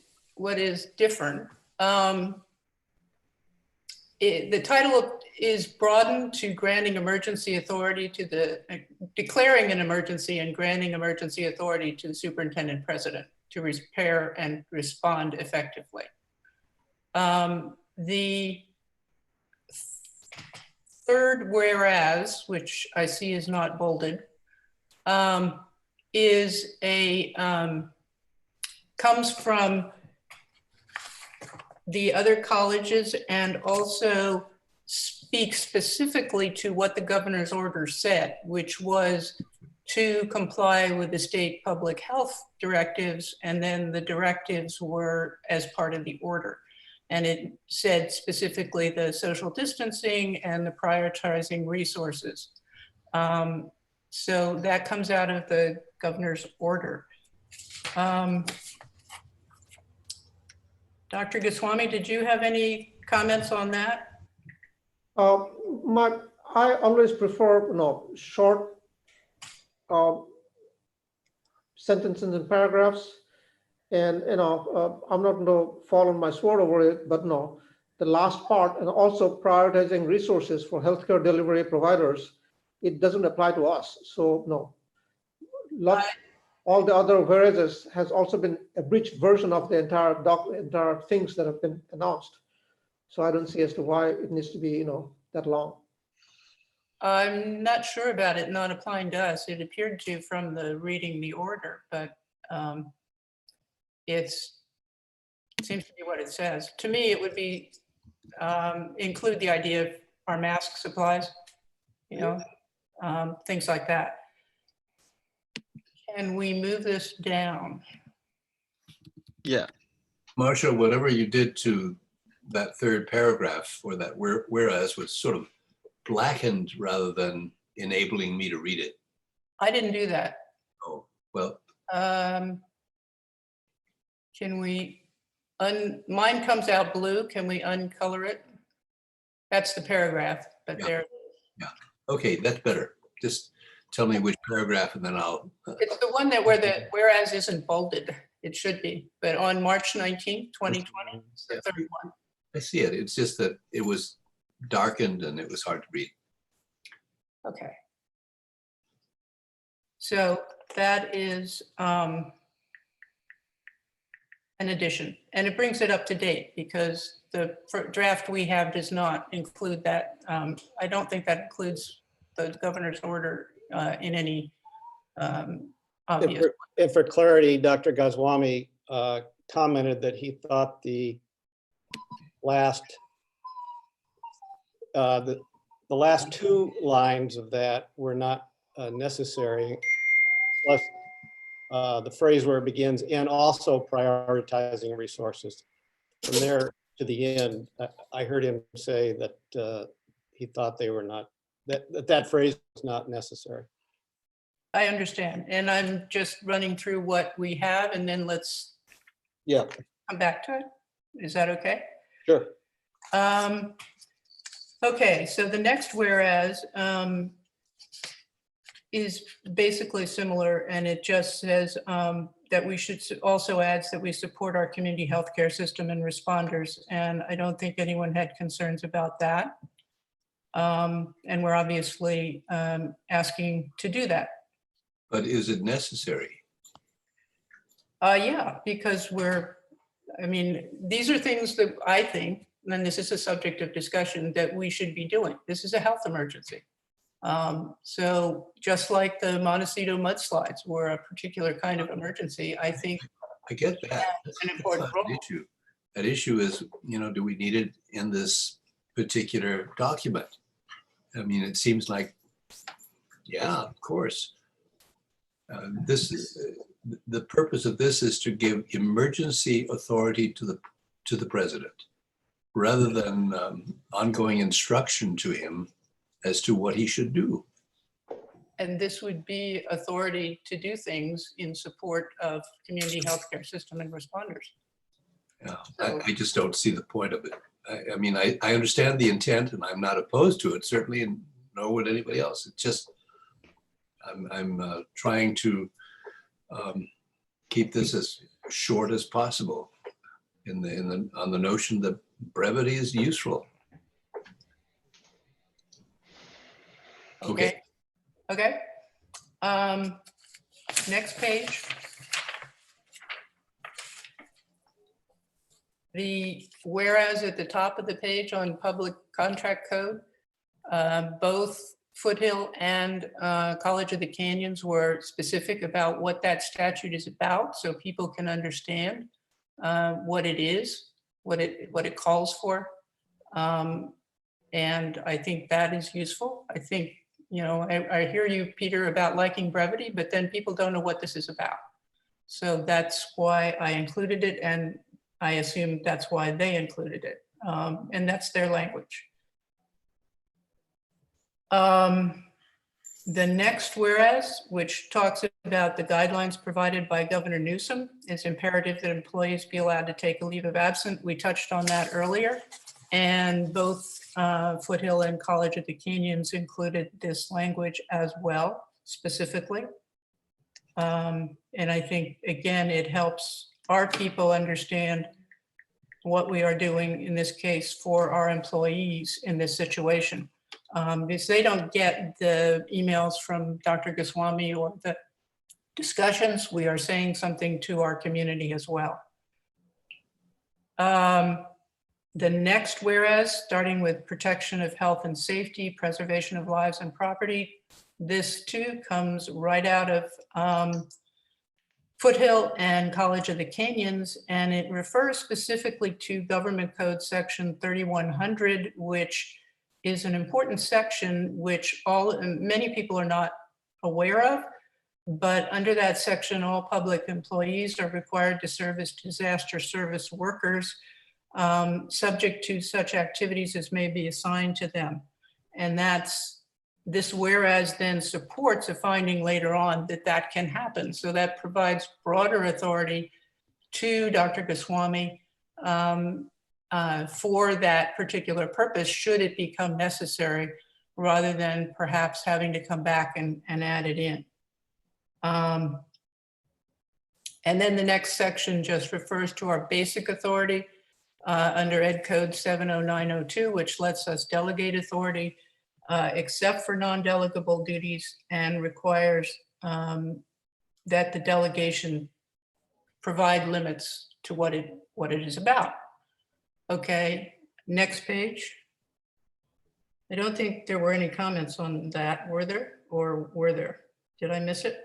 different. The title is broadened to granting emergency authority to the, declaring an emergency and granting emergency authority to the superintendent president to repair and respond effectively. The third whereas, which I see is not bolded, is comes from the other colleges and also speaks specifically to what the governor's order said, which was to comply with the state public health directives, and then the directives were as part of the order. And it said specifically the social distancing and the prioritizing resources. So that comes out of the governor's order. Dr. Goswami, did you have any comments on that? I always prefer, short sentences and paragraphs. And, I'm not going to fall on my sword over it, but no, the last part, and also prioritizing resources for healthcare delivery providers, it doesn't apply to us. So no, all the other whereas has also been a breached version of the entire things that have been announced. So I don't see as to why it needs to be, that long. I'm not sure about it not applying to us. It appeared to from the reading the order, but it seems to be what it says. To me, it would be include the idea of our mask supplies, things like that. Can we move this down? Yeah. Marcia, whatever you did to that third paragraph or that whereas was sort of blackened rather than enabling me to read it. I didn't do that. Oh, well. Can we, mine comes out blue. Can we uncolor it? That's the paragraph, but Yeah. there. Yeah, okay, that's better. Just tell me which paragraph and then I'll. It's the one that where the whereas isn't bolded. It should be, but on March 19th, 2020, it's the third one. I see it. It's just that it was darkened and it was hard to read. Okay. So that is an addition, and it brings it up to date because the draft we have does not include that. I don't think that includes the governor's order in any obvious. And for clarity, Dr. Goswami commented that he thought the last two lines of that were not necessary, plus the phrase where it begins, and also prioritizing resources. From there to the end, I heard him say that he thought they were not, that phrase was not necessary. I understand, and I'm just running through what we have, and then let's come back to it. Is that okay? Sure. Okay, so the next whereas is basically similar, and it just says that we should also adds that we support our community healthcare system and responders, and I don't think anyone had concerns about that. And we're obviously asking to do that. But is it necessary? Yeah, because these are things that I think, and this is a subject of discussion, that we should be doing. This is a health emergency. So just like the Montecito mudslides were a particular kind of emergency, I think I get that. an important That's not role. an issue. That issue is, do we need it in this particular document? I mean, it seems like, yeah, of course. This is the purpose of this is to give emergency authority to the president, rather than ongoing instruction to him as to what he should do. And this would be authority to do things in support of community healthcare system and responders. Yeah, I just don't see the point of it. I mean, I understand the intent and I'm not opposed to it, certainly, and nor would anybody else. It's just, I'm trying to keep this as short as possible on the notion that brevity is useful. Okay. Okay. Next page. The whereas at the top of the page on public contract code, both Foothill and College of the Canyons were specific about what that statute is about, so people can understand what it is, what it calls for. And I think that is useful. I think, you know, I hear you, Peter, about liking brevity, but then people don't know what this is about. So that's why I included it, and I assume that's why they included it. And that's their language. The next whereas, which talks about the guidelines provided by Governor Newsom, it's imperative that employees be allowed to take a leave of absence. We touched on that earlier. And both Foothill and College of the Canyons included this language as well, specifically. And I think, again, it helps our people understand what we are doing in this case for our employees in this situation. Because they don't get the emails from Dr. Goswami or the discussions, we are saying something to our community as well. The next whereas, starting with protection of health and safety, preservation of lives and property, this too comes right out of Foothill and College of the Canyons, and it refers specifically to Government Code Section 3100, which is an important section which many people are not aware of, but under that section, all public employees are required to serve as disaster service workers, subject to such activities as may be assigned to them. And this whereas then supports a finding later on that can happen. So that provides broader authority to Dr. Goswami for that particular purpose, should it become necessary, rather than perhaps having to come back and add it in. And then the next section just refers to our basic authority under Ed Code 70902, which lets us delegate authority except for non-delegable duties, and requires that the delegation provide limits to what it is about. Okay, next page. I don't think there were any comments on that, were there? Or were there? Did I miss it?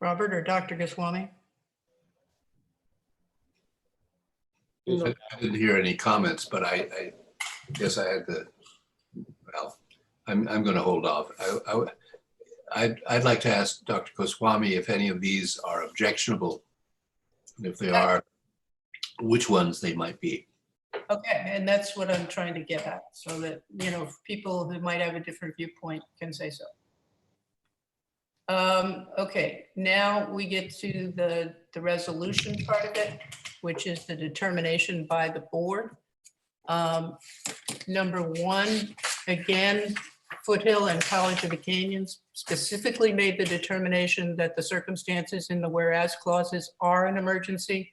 Robert or Dr. Goswami? I didn't hear any comments, but I guess I had to, well, I'm going to hold off. I'd like to ask Dr. Goswami if any of these are objectionable. And if they are, which ones they might be. Okay, and that's what I'm trying to get at, so that, you know, people who might have a different viewpoint can say so. Okay, now we get to the resolution part of it, which is the determination by the board. Number one, again, Foothill and College of the Canyons specifically made the determination that the circumstances in the whereas clauses are an emergency.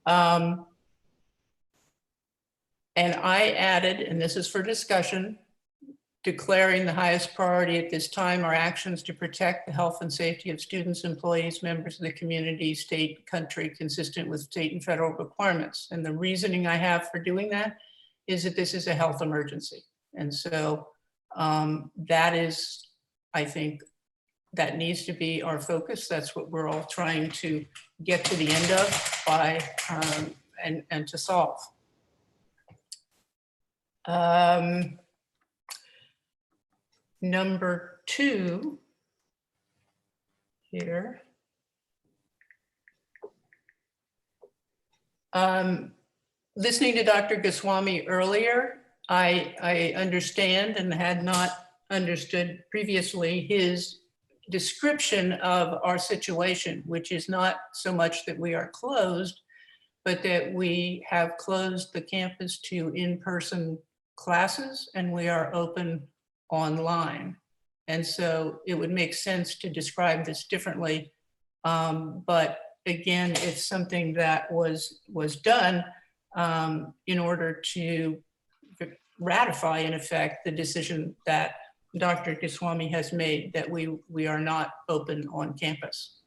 And I added, and this is for discussion, declaring the highest priority at this time are actions to protect the health and safety of students, employees, members of the community, state, country, consistent with state and federal requirements. And the reasoning I have for doing that is that this is a health emergency. And so that is, I think, that needs to be our focus. That's what we're all trying to get to the end of by, and to solve. Number two here. Listening to Dr. Goswami earlier, I understand and had not understood previously his description of our situation, which is not so much that we are closed, but that we have closed the campus to in-person classes and we are open online. And so it would make sense to describe this differently. But again, it's something that was done in order to ratify, in effect, the decision that Dr. Goswami has made that we are not open on campus.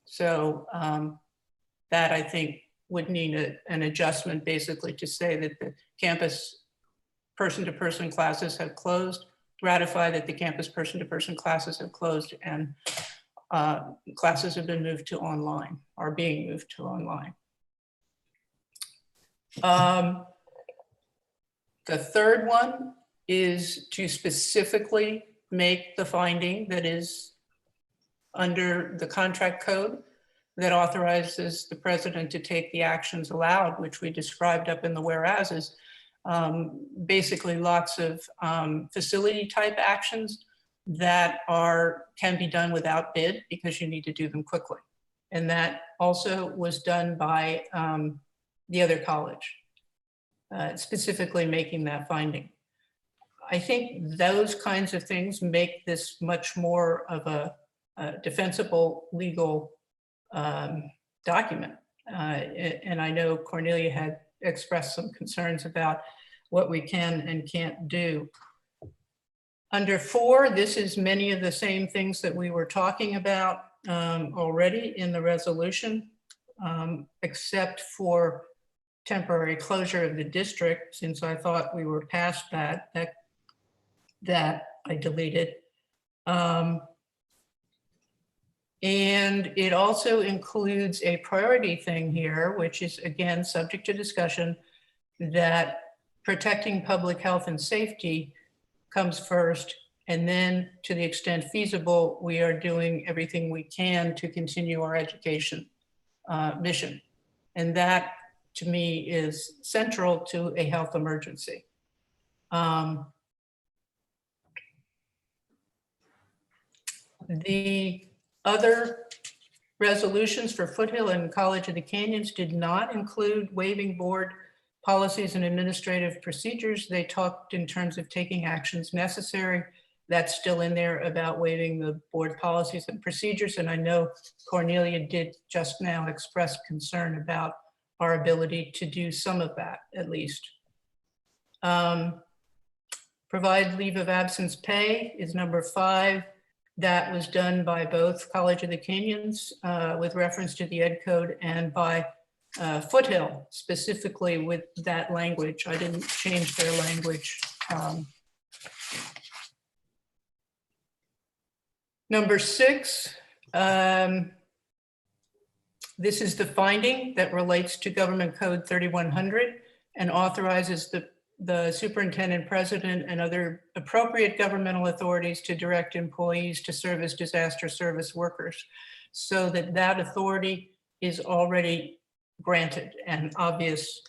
So that, I think, would need an adjustment, basically, to say that the campus person-to-person classes have closed, ratify that the campus person-to-person classes have closed, and classes have been moved to online, are being moved to online. The third one is to specifically make the finding that is under the contract code that authorizes the president to take the actions allowed, which we described up in the whereases. Basically lots of facility type actions that can be done without bid because you need to do them quickly. And that also was done by the other college, specifically making that finding. I think those kinds of things make this much more of a defensible legal document. And I know Cornelia had expressed some concerns about what we can and can't do. Under 4, this is many of the same things that we were talking about already in the resolution, except for temporary closure of the district, since I thought we were past that I deleted. And it also includes a priority thing here, which is again, subject to discussion, that protecting public health and safety comes first. And then to the extent feasible, we are doing everything we can to continue our education mission. And that to me is central to a health emergency. The other resolutions for Foothill and College of the Canyons did not include waiving board policies and administrative procedures. They talked in terms of taking actions necessary. That's still in there about waiving the board policies and procedures. And I know Cornelia did just now express concern about our ability to do some of that, at least. Provide leave of absence pay is number 5. That was done by both College of the Canyons with reference to the Ed Code and by Foothill specifically with that language. I didn't change their language. Number 6, this is the finding that relates to Government Code 3100 and authorizes the superintendent, president, and other appropriate governmental authorities to direct employees to serve as disaster service workers, so that authority is already granted and obvious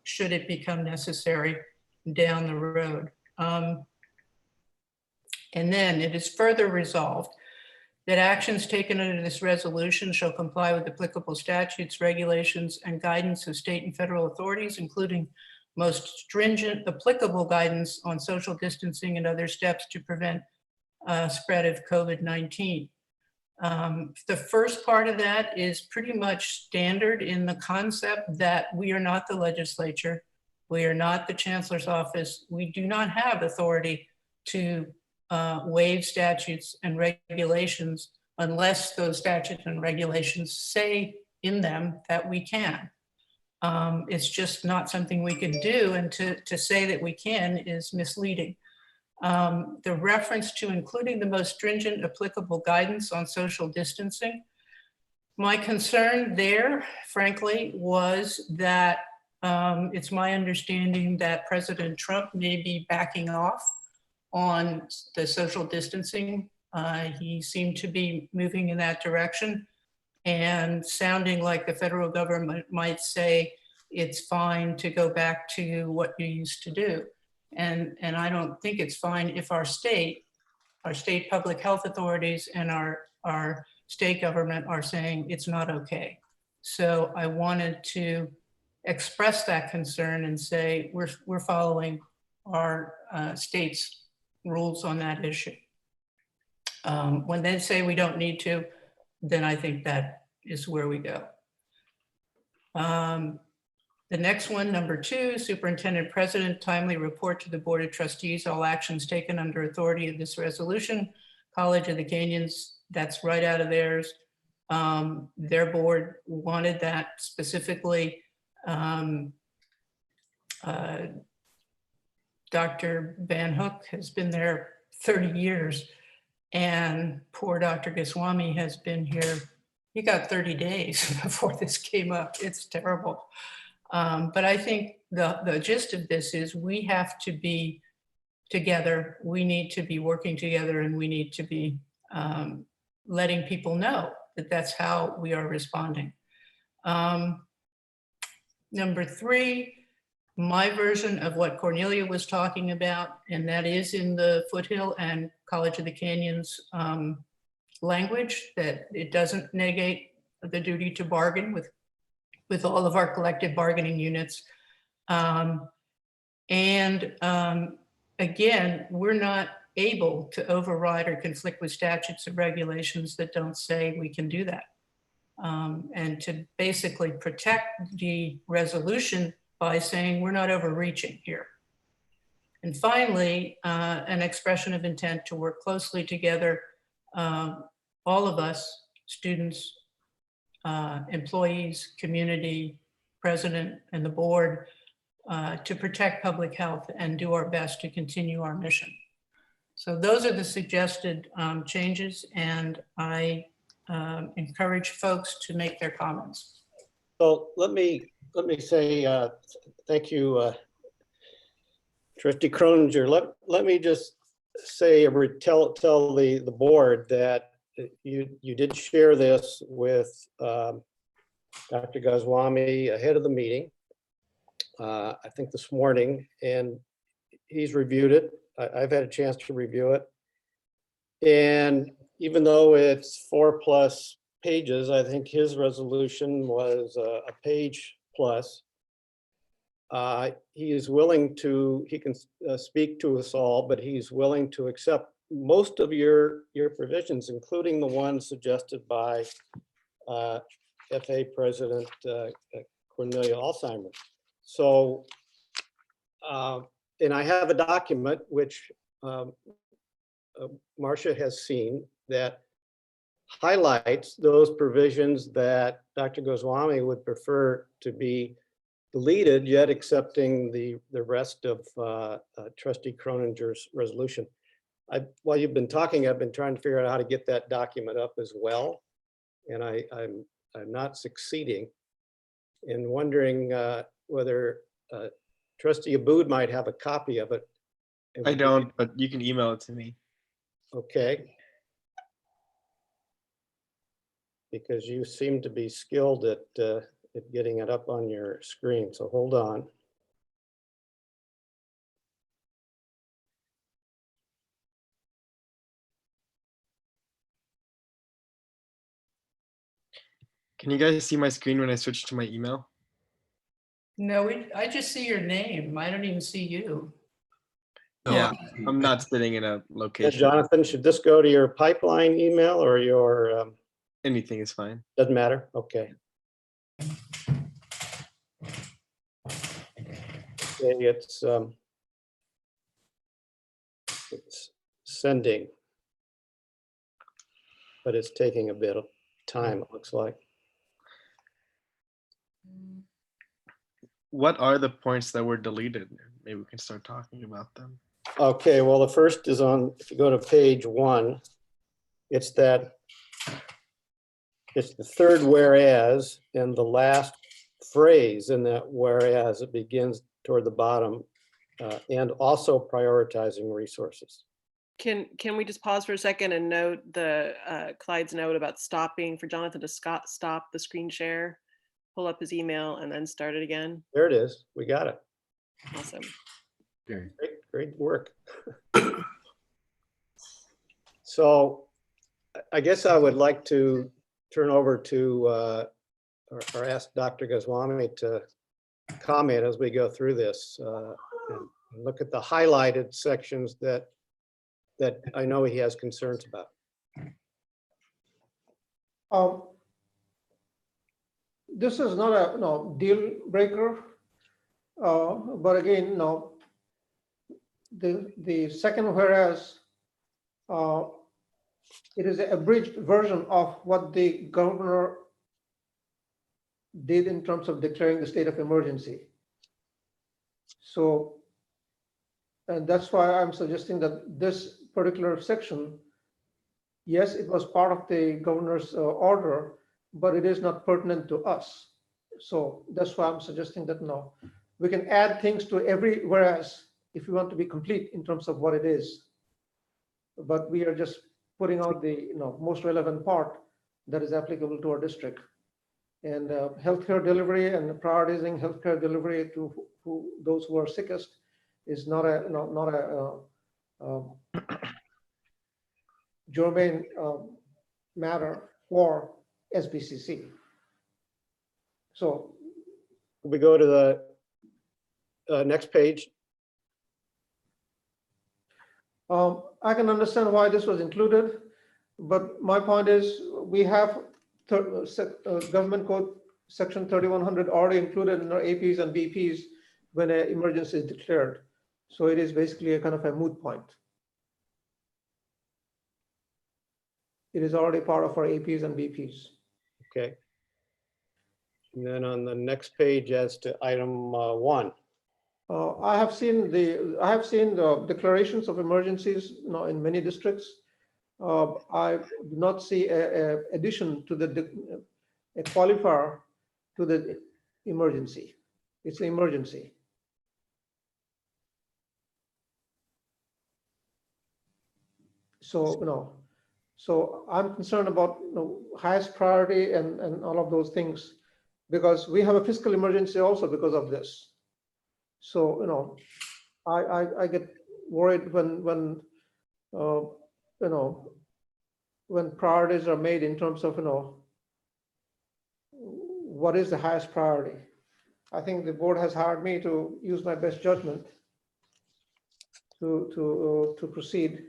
should it become necessary down the road. And then it is further resolved that actions taken under this resolution shall comply with applicable statutes, regulations, and guidance of state and federal authorities, including most stringent applicable guidance on social distancing and other steps to prevent spread of COVID-19. The first part of that is pretty much standard in the concept that we are not the legislature. We are not the chancellor's office. We do not have authority to waive statutes and regulations unless those statutes and regulations say in them that we can. It's just not something we can do, and to say that we can is misleading. The reference to including the most stringent applicable guidance on social distancing, my concern there, frankly, was that it's my understanding that President Trump may be backing off on the social distancing. He seemed to be moving in that direction and sounding like the federal government might say it's fine to go back to what you used to do. And I don't think it's fine if our state public health authorities and our state government are saying it's not okay. So I wanted to express that concern and say we're following our state's rules on that issue. When they say we don't need to, then I think that is where we go. The next one, number 2, superintendent president timely report to the Board of Trustees all actions taken under authority of this resolution. College of the Canyons, that's right out of theirs. Their board wanted that specifically Dr. Van Hook has been there 30 years, and poor Dr. Goswami has been here. He got 30 days before this came up. It's terrible. But I think the gist of this is we have to be together. We need to be working together, and we need to be letting people know that that's how we are responding. Number 3, my version of what Cornelia was talking about, and that is in the Foothill and College of the Canyons language, that it doesn't negate the duty to bargain with all of our collective bargaining units. Again, we're not able to override or conflict with statutes or regulations that don't say we can do that. And to basically protect the resolution by saying we're not overreaching here. And finally, an expression of intent to work closely together, all of us, students, employees, community, president, and the board, to protect public health and do our best to continue our mission. So those are the suggested changes, and I encourage folks to make their comments. So let me say thank you, Trustee Croninger. Let me just say tell the board that you did share this with Dr. Goswami ahead of the meeting. I think this morning, and he's reviewed it. I've had a chance to review it. And even though it's 4+ pages, I think his resolution was a page plus. He is willing to, he can speak to us all, but he's willing to accept most of your provisions, including the ones suggested by FA President Cornelia Alzheimer. So, and I have a document which Marcia has seen that highlights those provisions that Dr. Goswami would prefer to be deleted, yet accepting the rest of Trustee Croninger's resolution. While you've been talking, I've been trying to figure out how to get that document up as well, and I'm not succeeding. And wondering whether Trustee Abood might have a copy of it. I don't, but you can email it to me. Okay. Because you seem to be skilled at getting it up on your screen, so hold on. Can you guys see my screen when I switch to my email? No, I just see your name. I don't even see you. No, Yeah, I'm not sitting in a Yeah, location. Jonathan, should this go to your pipeline email or your, Anything is fine. doesn't matter? Okay. Okay, it's sending, but it's taking a bit of time, it looks like. What are the points that were deleted? Maybe we can start talking about them. Okay, well, the first is on, if you go to page 1, it's the third whereas, and the last phrase in that whereas, it begins toward the bottom, and also prioritizing resources. Can we just pause for a second and note the Clyde's note about stopping, for Jonathan to stop the screen share, pull up his email, and then start it again? There it is. We got it. Awesome. Okay. Great work. So I guess I would like to turn over to or ask Dr. Goswami to comment as we go through this and look at the highlighted sections that I know he has concerns about. This is not a deal breaker, but again, the second whereas, it is an abridged version of what the governor did in terms of declaring the state of emergency. So And that's why I'm suggesting that this particular section, yes, it was part of the governor's order, but it is not pertinent to us. So that's why I'm suggesting that no, we can add things to every whereas if you want to be complete in terms of what it is. But we are just putting out the most relevant part that is applicable to our district. And healthcare delivery and prioritizing healthcare delivery to those who are sickest is not a germane matter for SBCC. So we go to the next page. I can understand why this was included, but my point is we have government code section 3100 already included in our APs and BPs when an emergency is declared. So it is basically a kind of a moot point. It is already part of our APs and BPs. Okay. And then on the next page as to item 1. I have seen the declarations of emergencies in many districts. I do not see a addition to a qualifier to the emergency. It's an emergency. So so I'm concerned about highest priority and all of those things, because we have a fiscal emergency also because of this. So I get worried when when priorities are made in terms of what is the highest priority. I think the board has hired me to use my best judgment to proceed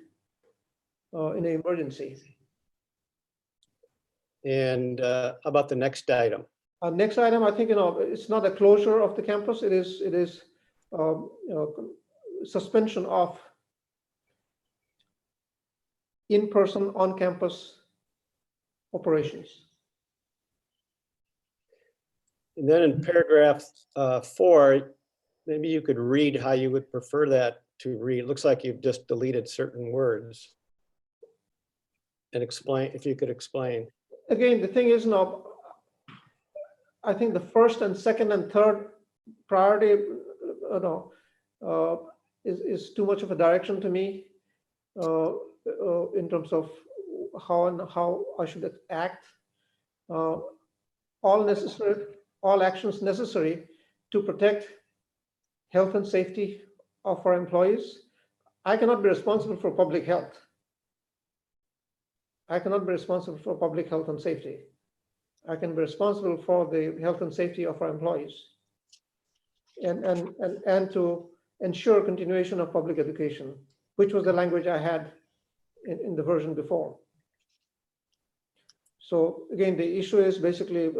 in an emergency. And about the next item? Next item, I think it's not a closure of the campus. It is suspension of in-person on-campus operations. And then in paragraph 4, maybe you could read how you would prefer that to read. It looks like you've just deleted certain words. And explain, if you could explain. Again, the thing is I think the first and second and third priority is too much of a direction to me in terms of how I should act. All actions necessary to protect health and safety of our employees. I cannot be responsible for public health. I cannot be responsible for public health and safety. I can be responsible for the health and safety of our employees and to ensure continuation of public education, which was the language I had in the version before. So again, the issue is basically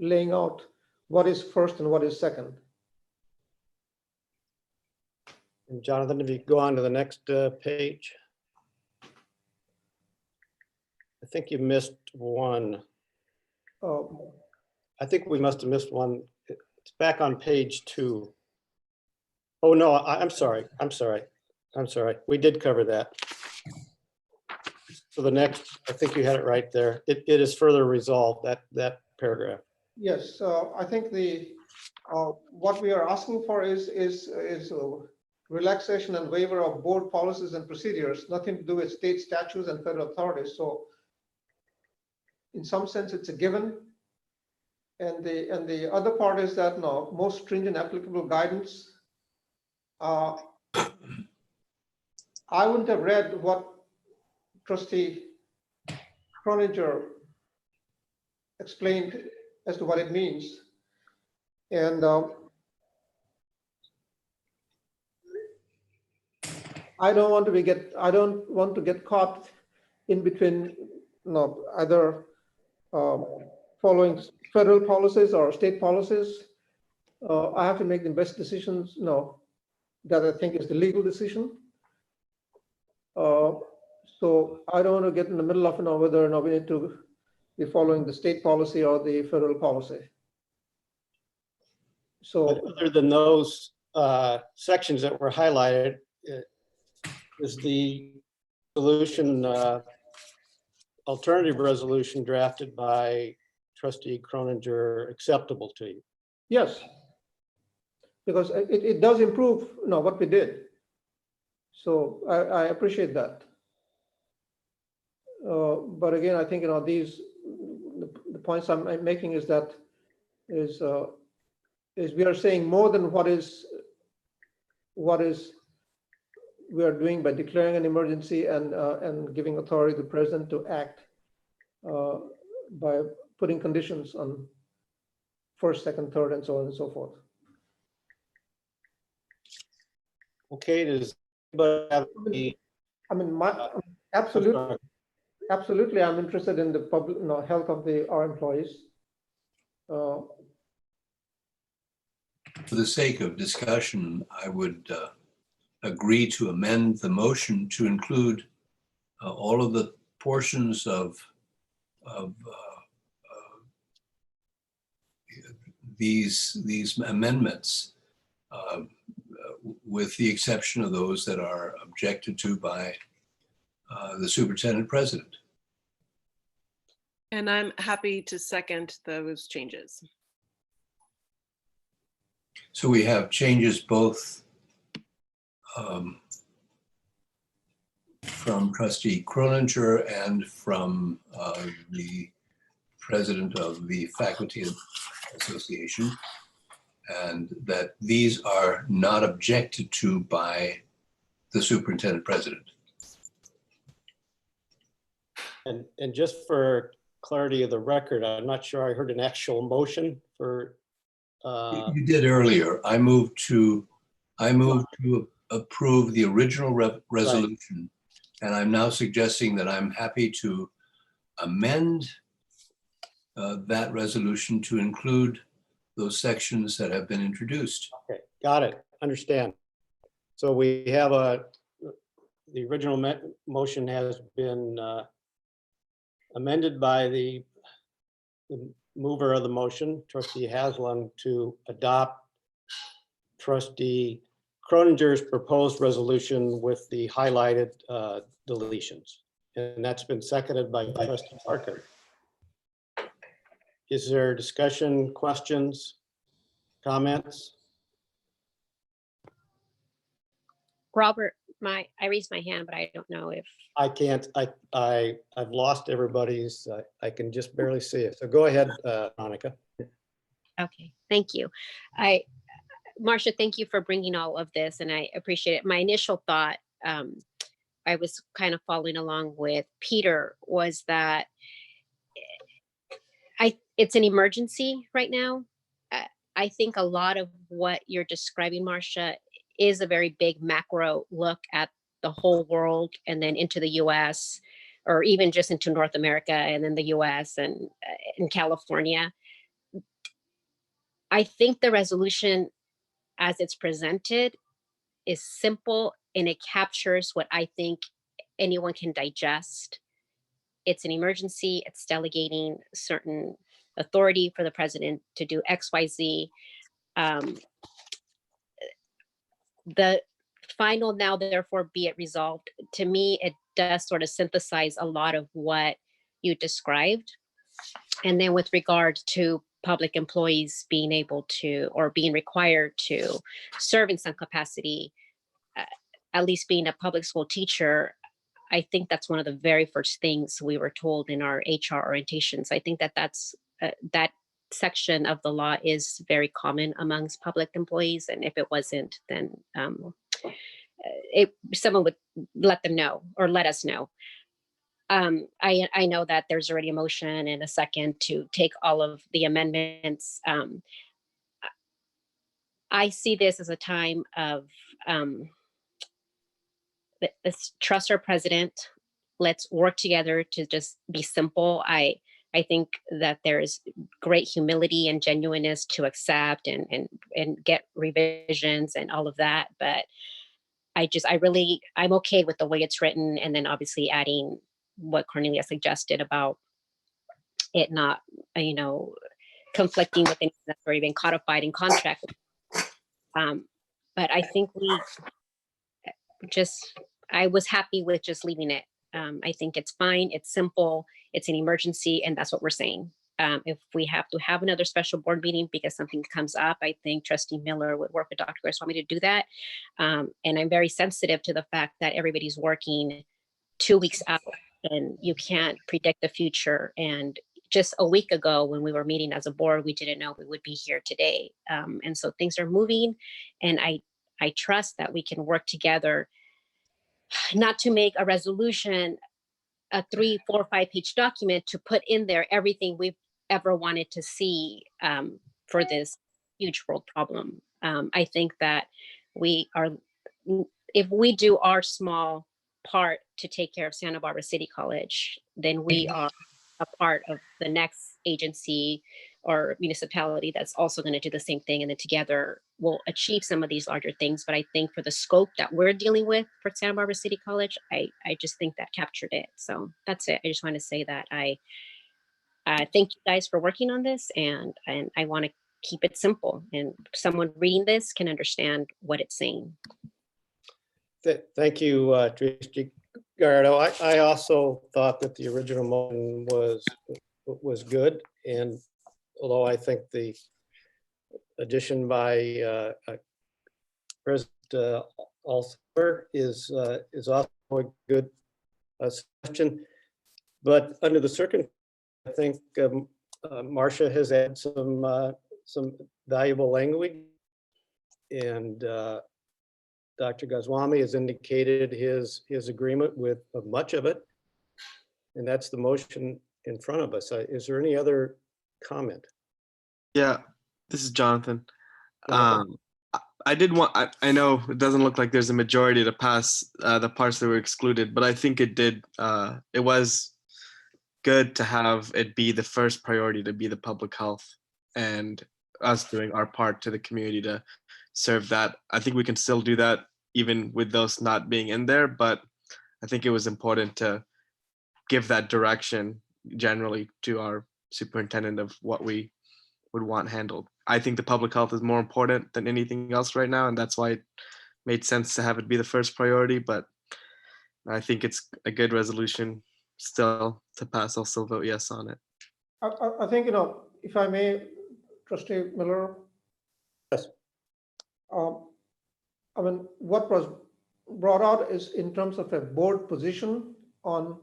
laying out what is first and what is second. And Jonathan, if you go on to the next page. I think you missed one. I think we must have missed one. It's back on page 2. Oh, no, I'm sorry. We did cover that. So the next, I think you had it right there. It is further resolved, that paragraph. Yes, I think what we are asking for is relaxation and waiver of board policies and procedures, nothing to do with state statutes and federal authorities. So in some sense, it's a given. And the other part is that most stringent applicable guidance. I wouldn't have read what Trustee Croninger explained as to what it means. And I don't want to get caught in between either following federal policies or state policies. I have to make the best decisions that I think is the legal decision. So I don't want to get in the middle of whether or not we need to be following the state policy or the federal policy. So but other than those sections that were highlighted. Is the solution, alternative resolution drafted by Trustee Croninger acceptable to you? Yes. Because it does improve, what we did. So I appreciate that. But again, I think, the points I'm making is that is we are saying more than what is we are doing by declaring an emergency and giving authority to the president to act by putting conditions on first, second, third, and so on and so forth. Okay, does anybody have the, I mean, absolutely, I'm interested in the public, health of our employees. For the sake of discussion, I would agree to amend the motion to include all of the portions of these amendments, with the exception of those that are objected to by the superintendent president. And I'm happy to second those changes. So we have changes both from Trustee Croninger and from the president of the Faculty Association, and that these are not objected to by the superintendent president. and just for clarity of the record, I'm not sure I heard an actual motion for. You did earlier. I moved to approve the original resolution, and I'm now suggesting that I'm happy to amend that resolution to include those sections that have been introduced. Okay, got it. Understand. So we have the original motion has been amended by the mover of the motion, Trustee Haslam, to adopt Trustee Croninger's proposed resolution with the highlighted deletions. And that's been seconded by Trustee Parker. Is there discussion, questions, comments? Robert, I raised my hand, but I don't know if. I can't, I've lost everybody's, I can just barely see it. So go ahead, Monica. Okay, thank you. Marcia, thank you for bringing all of this, and I appreciate it. My initial thought, I was kind of following along with Peter, was that it's an emergency right now. I think a lot of what you're describing, Marcia, is a very big macro look at the whole world and then into the US, or even just into North America and then the US and in California. I think the resolution as it's presented is simple and it captures what I think anyone can digest. It's an emergency, it's delegating certain authority for the president to do X, Y, Z. The final now therefore be it resolved, to me, it does sort of synthesize a lot of what you described. And then with regard to public employees being able to, or being required to serve in some capacity, at least being a public school teacher, I think that's one of the very first things we were told in our HR orientations. I think that that section of the law is very common amongst public employees. And if it wasn't, then someone would let them know or let us know. I know that there's already a motion and a second to take all of the amendments. I see this as a time of let's trust our president. Let's work together to just be simple. I think that there is great humility and genuineness to accept and get revisions and all of that. But I'm okay with the way it's written. And then obviously adding what Cornelia suggested about it not, conflicting with anything that's already been codified in contract. But I think I was happy with just leaving it. I think it's fine. It's simple. It's an emergency, and that's what we're saying. If we have to have another special board meeting because something comes up, I think Trustee Miller would work with Dr. Goswami to do that. And I'm very sensitive to the fact that everybody's working 2 weeks out and you can't predict the future. And just a week ago when we were meeting as a board, we didn't know we would be here today. And so things are moving, and I trust that we can work together, not to make a resolution a 3, 4, 5-page document to put in there everything we've ever wanted to see for this huge world problem. I think that if we do our small part to take care of Santa Barbara City College, then we are a part of the next agency or municipality that's also going to do the same thing. And then together we'll achieve some of these larger things. But I think for the scope that we're dealing with for Santa Barbara City College, I just think that captured it. So that's it. I just want to say that I thank you guys for working on this, and I want to keep it simple, and someone reading this can understand what it's saying. Thank you, Trustee Gallardo. I also thought that the original motion was good, and although I think the addition by President Alsper is also a good suggestion, but under the circumstances, I think Marcia has added some valuable language, and Dr. Goswami has indicated his agreement with much of it, and that's the motion in front of us. Is there any other comment? Yeah, this is Jonathan. I did want, I know it doesn't look like there's a majority to pass the parts that were excluded, but I think it did, it was good to have it be the first priority to be the public health, and us doing our part to the community to serve that. I think we can still do that even with those not being in there, but I think it was important to give that direction generally to our superintendent of what we would want handled. I think the public health is more important than anything else right now, and that's why it made sense to have it be the first priority, but I think it's a good resolution still to pass. I'll still vote yes on it. I think, if I may, Trustee Miller. Yes. I mean, what was brought out is in terms of a board position on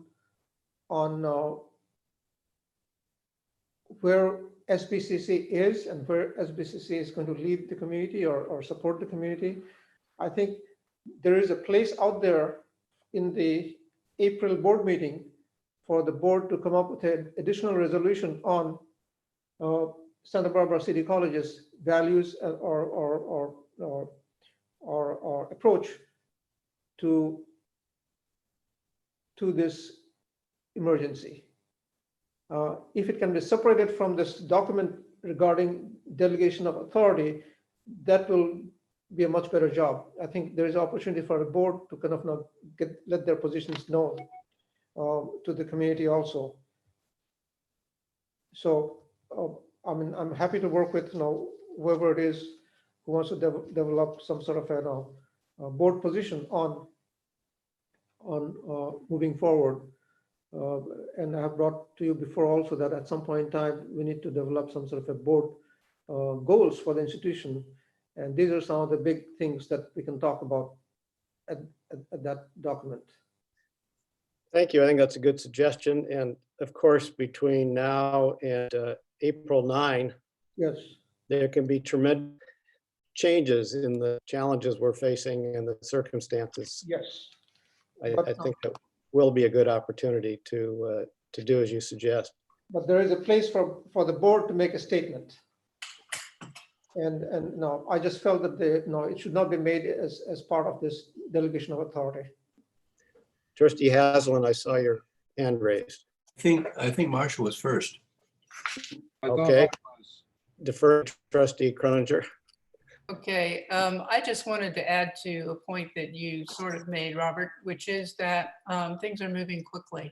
where SBCC is and where SBCC is going to lead the community or support the community. I think there is a place out there in the April board meeting for the board to come up with an additional resolution on Santa Barbara City College's values or approach to this emergency. If it can be separated from this document regarding delegation of authority, that will be a much better job. I think there is opportunity for the board to kind of let their positions known to the community also. So I mean, I'm happy to work with whoever it is who wants to develop some sort of a board position on moving forward. And I have brought to you before also that at some point in time, we need to develop some sort of a board goals for the institution. And these are some of the big things that we can talk about at that document. Thank you. I think that's a good suggestion. And of course, between now and April 9, yes, there can be tremendous changes in the challenges we're facing and the circumstances. Yes. I think that will be a good opportunity to do as you suggest. But there is a place for the board to make a statement. And no, I just felt that it should not be made as part of this delegation of authority. Trustee Haslund, I saw your hand raised. I think Marcia was first. Okay. Defer to Trustee Croninger. Okay, I just wanted to add to a point that you sort of made, Robert, which is that things are moving quickly.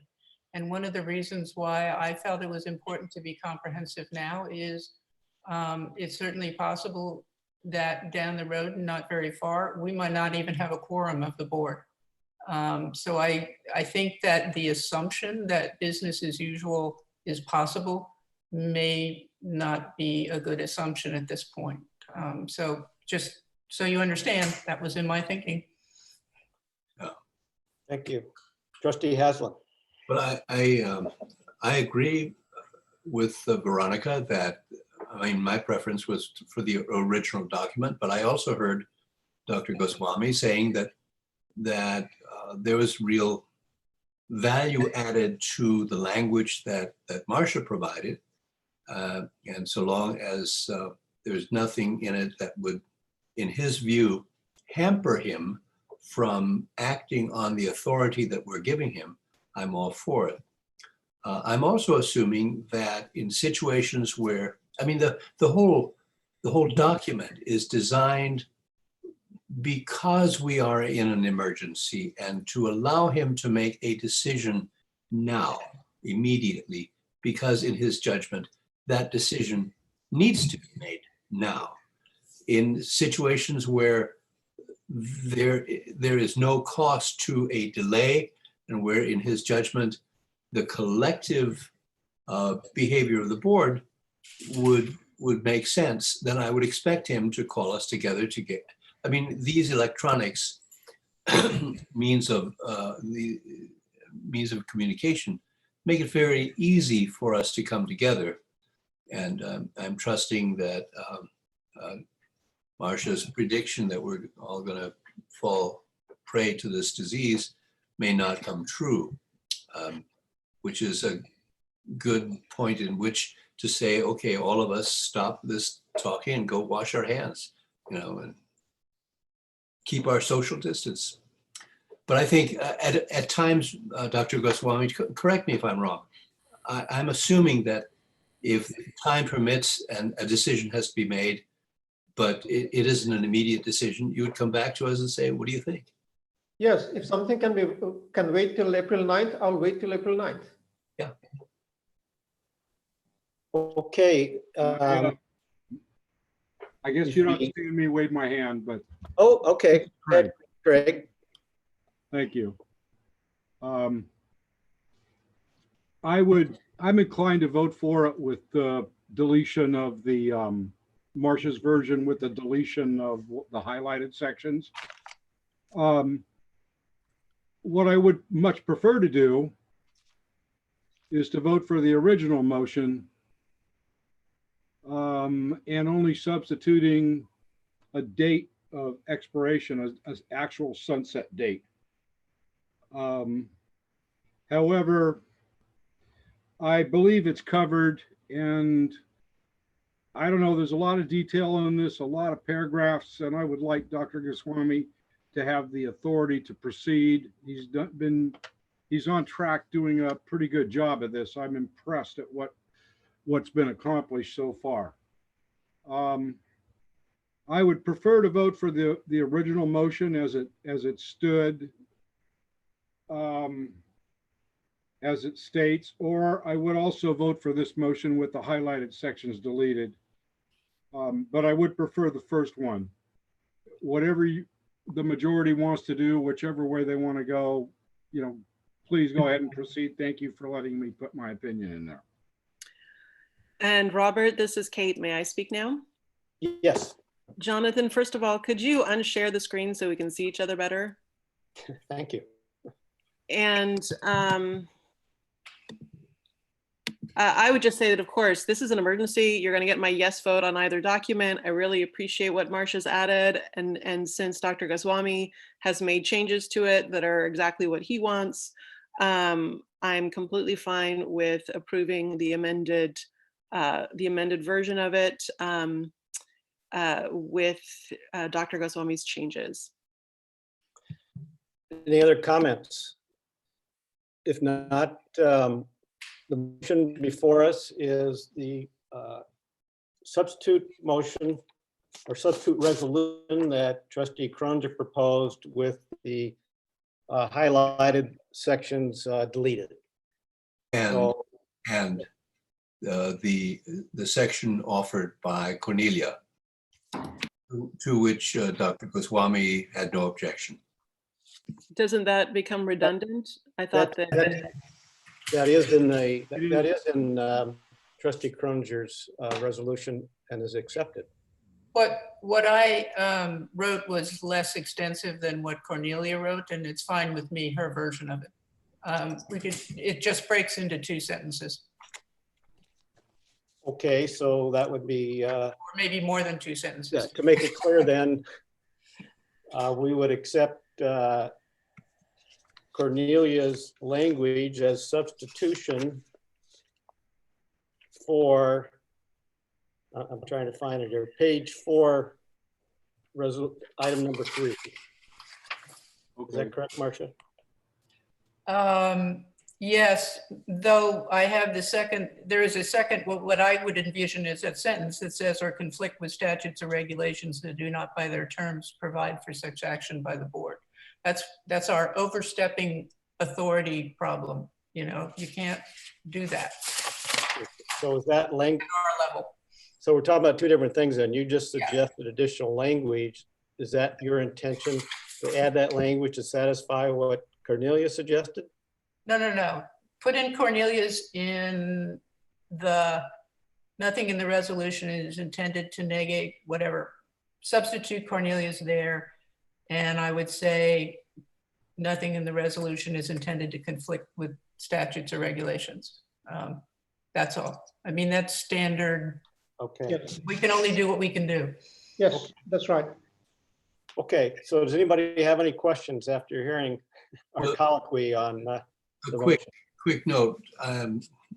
And one of the reasons why I felt it was important to be comprehensive now is it's certainly possible that down the road, not very far, we might not even have a quorum of the board. So I think that the assumption that business as usual is possible may not be a good assumption at this point. So just so you understand, that was in my thinking. Thank you. Trustee Haslam. But I agree with Veronica that, I mean, my preference was for the original document, but I also heard Dr. Goswami saying that there was real value added to the language that Marcia provided. And so long as there's nothing in it that would, in his view, hamper him from acting on the authority that we're giving him, I'm all for it. I'm also assuming that in situations where, I mean, the whole document is designed because we are in an emergency, and to allow him to make a decision now, immediately, because in his judgment, that decision needs to be made now. In situations where there is no cost to a delay, and where in his judgment, the collective behavior of the board would make sense, then I would expect him to call us together to get, I mean, these electronics means of communication make it very easy for us to come together. And I'm trusting that Marcia's prediction that we're all going to fall prey to this disease may not come true, which is a good point in which to say, okay, all of us stop this talking and go wash our hands, you know, and keep our social distance. But I think at times, Dr. Goswami, correct me if I'm wrong, I'm assuming that if time permits and a decision has to be made, but it isn't an immediate decision, you would come back to us and say, what do you think? Yes, if something can wait till April 9th, I'll wait till April 9th. Yeah. Okay. I guess you don't see me wave my hand, but. Oh, okay. Craig. Greg. Thank you. I'm inclined to vote for it with the deletion of the Marcia's version, with the deletion of the highlighted sections. What I would much prefer to do is to vote for the original motion, and only substituting a date of expiration as actual sunset date. However, I believe it's covered, and I don't know, there's a lot of detail in this, a lot of paragraphs, and I would like Dr. Goswami to have the authority to proceed. He's on track doing a pretty good job of this. I'm impressed at what's been accomplished so far. I would prefer to vote for the original motion as it stood, as it states, or I would also vote for this motion with the highlighted sections deleted. But I would prefer the first one. Whatever the majority wants to do, whichever way they want to go, you know, please go ahead and proceed. Thank you for letting me put my opinion in there. And Robert, this is Kate. May I speak now? Yes. Jonathan, first of all, could you unshare the screen so we can see each other better? Thank you. And I would just say that, of course, this is an emergency. You're going to get my yes vote on either document. I really appreciate what Marcia's added. And since Dr. Goswami has made changes to it that are exactly what he wants, I'm completely fine with approving the amended version of it with Dr. Goswami's changes. Any other comments? If not, the motion before us is the substitute motion or substitute resolution that Trustee Croninger proposed with the highlighted sections deleted. And the section offered by Cornelia, To which Dr. Goswami had no objection. Doesn't that become redundant? I thought that. That is in trustee Croninger's resolution and is accepted. What I wrote was less extensive than what Cornelia wrote, and it's fine with me, her version of it. It just breaks into 2 sentences, Okay, so that would be, or maybe more than 2 sentences. to make it clear then, we would accept Cornelia's language as substitution for, I'm trying to find it here, page 4, item number 3. Is Okay. that correct, Marcia? Yes, though I have there is a second, what I would envision is that sentence that says or conflict with statutes or regulations that do not by their terms provide for such action by the board. That's our overstepping authority problem. You know, you can't do that So is that length? at our level. So we're talking about 2 different things then. You just suggested additional language. Is that your intention to add that language to satisfy what Cornelia suggested? No. Put in Cornelia's in nothing in the resolution is intended to negate whatever. Substitute Cornelia's there. And I would say nothing in the resolution is intended to conflict with statutes or regulations. That's all. I mean, that's standard. Okay. Yes, We can only do what we can do. yes, that's right. Okay, so does anybody have any questions after hearing our Well, colloquy on A the quick motion? quick note.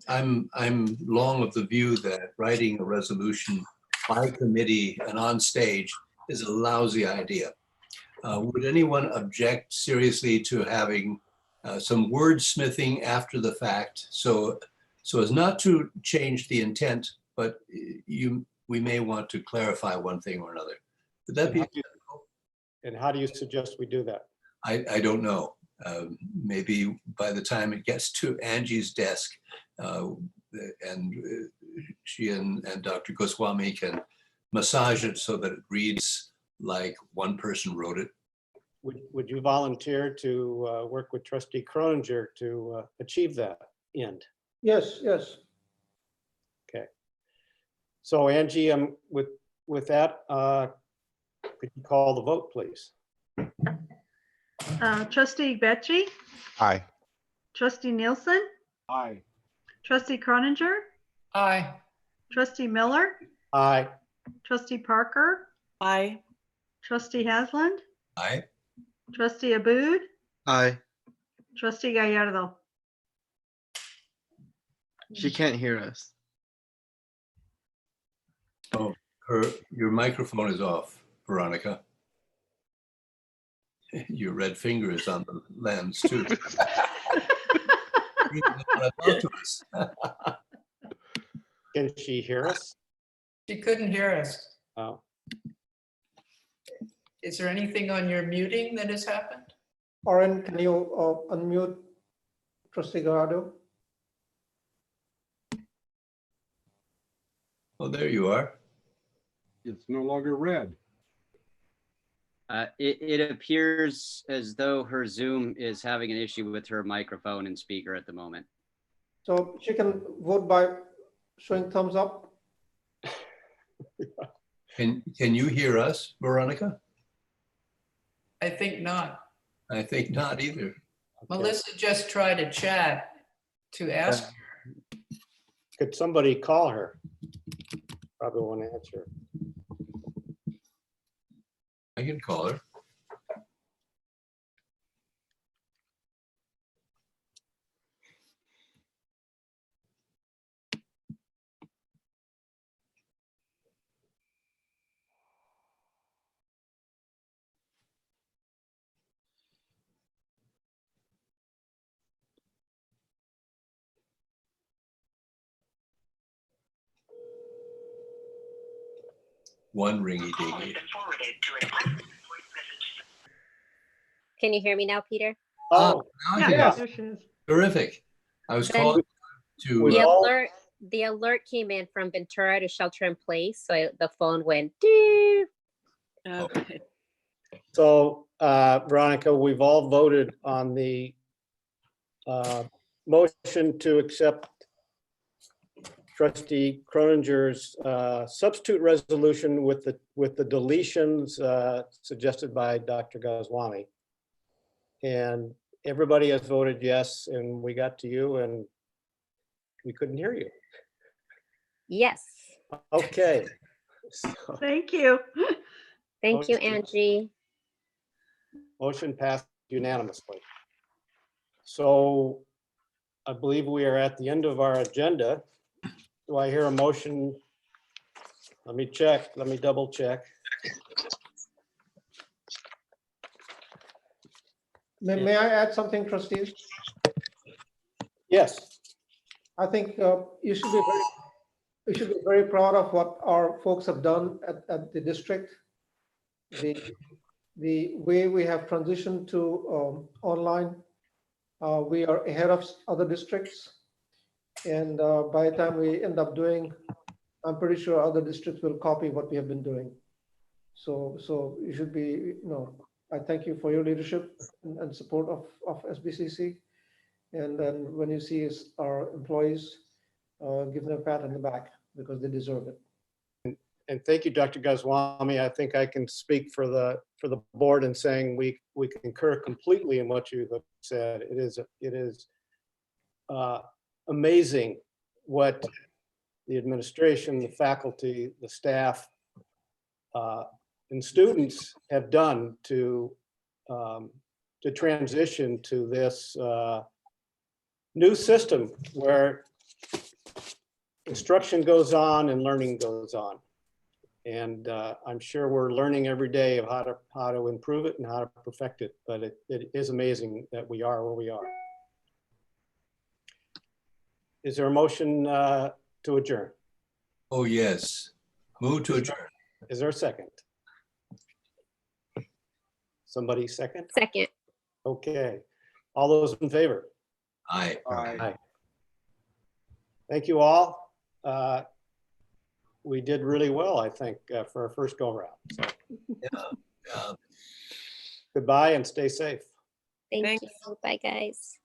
I'm long of the view that writing a resolution by committee and on stage is a lousy idea. Would anyone object seriously to having some wordsmithing after the fact, so as not to change the intent, but we may want to clarify one thing or another? Would that be? And how do you suggest we do that? I don't know. Maybe by the time it gets to Angie's desk, and she and Dr. Goswami can massage it so that it reads like one person wrote it. Would you volunteer to work with trustee Croninger to achieve that end? Yes, yes. Okay. So Angie, with that, could you call the vote, please? Trustee Betchy, Aye. trustee Nielsen, Aye. trustee Croninger, Aye. trustee Miller, Aye. trustee Parker, Aye. trustee Hasland, Aye. trustee Aboud, Aye. trustee Gallardo. She can't hear us. Oh, your microphone is off, Veronica. Your red finger is on the lens too. Can she hear us? She couldn't hear us. Oh, Is there anything on your muting that has happened? Oren, can you unmute trustee Gallardo? Oh, there you are. It's no longer red. It appears as though her Zoom is having an issue with her microphone and speaker at the moment. So she can vote by showing thumbs up. Can you hear us, Veronica? I think not. I think not either. okay. Melissa just tried a chat to ask. Could somebody call her? Probably won't answer. I can call her. One ringy dingy. Can you hear me now, Peter? Oh, Now I Yeah, can- yeah. there she is. Terrific. I was Then- calling to, The alert came in from Ventura to shelter in place, so the phone went doo. Okay. So, Veronica, we've all voted on the motion to accept Trustee Croninger's substitute resolution with the deletions suggested by Dr. Goswami. And everybody has voted yes, and we got to you and we couldn't hear you. Yes. Okay. Thank you. Thank you, Motion- Angie. Motion passed unanimously. So I believe we are at the end of our agenda. Do I hear a motion? Let me check. Let me double check. May I add something, trustees? Yes. I think you should be very proud of what our folks have done at the district. The way we have transitioned to online, we are ahead of other districts. And by the time we end up doing, I'm pretty sure other districts will copy what we have been doing. So you should be, I thank you for your leadership and support of SBCC. And then when you see our employees, give them a pat on the back because they deserve it. And thank you, Dr. Goswami. I think I can speak for the board in saying we concur completely in what you have said. It is amazing what the administration, the faculty, the staff, and students have done to transition to this new system where instruction goes on and learning goes on. And I'm sure we're learning every day of how to improve it and how to perfect it. But it is amazing that we are where we are. Is there a motion to adjourn? Oh, yes. Move to adjourn. Is there a second? Somebody second? Second. Okay. All those in favor? Aye. Aye. Thank you all. We did really well, I think, for our first go around. So Yeah. goodbye and stay safe. Thank Thanks. you. Bye, guys.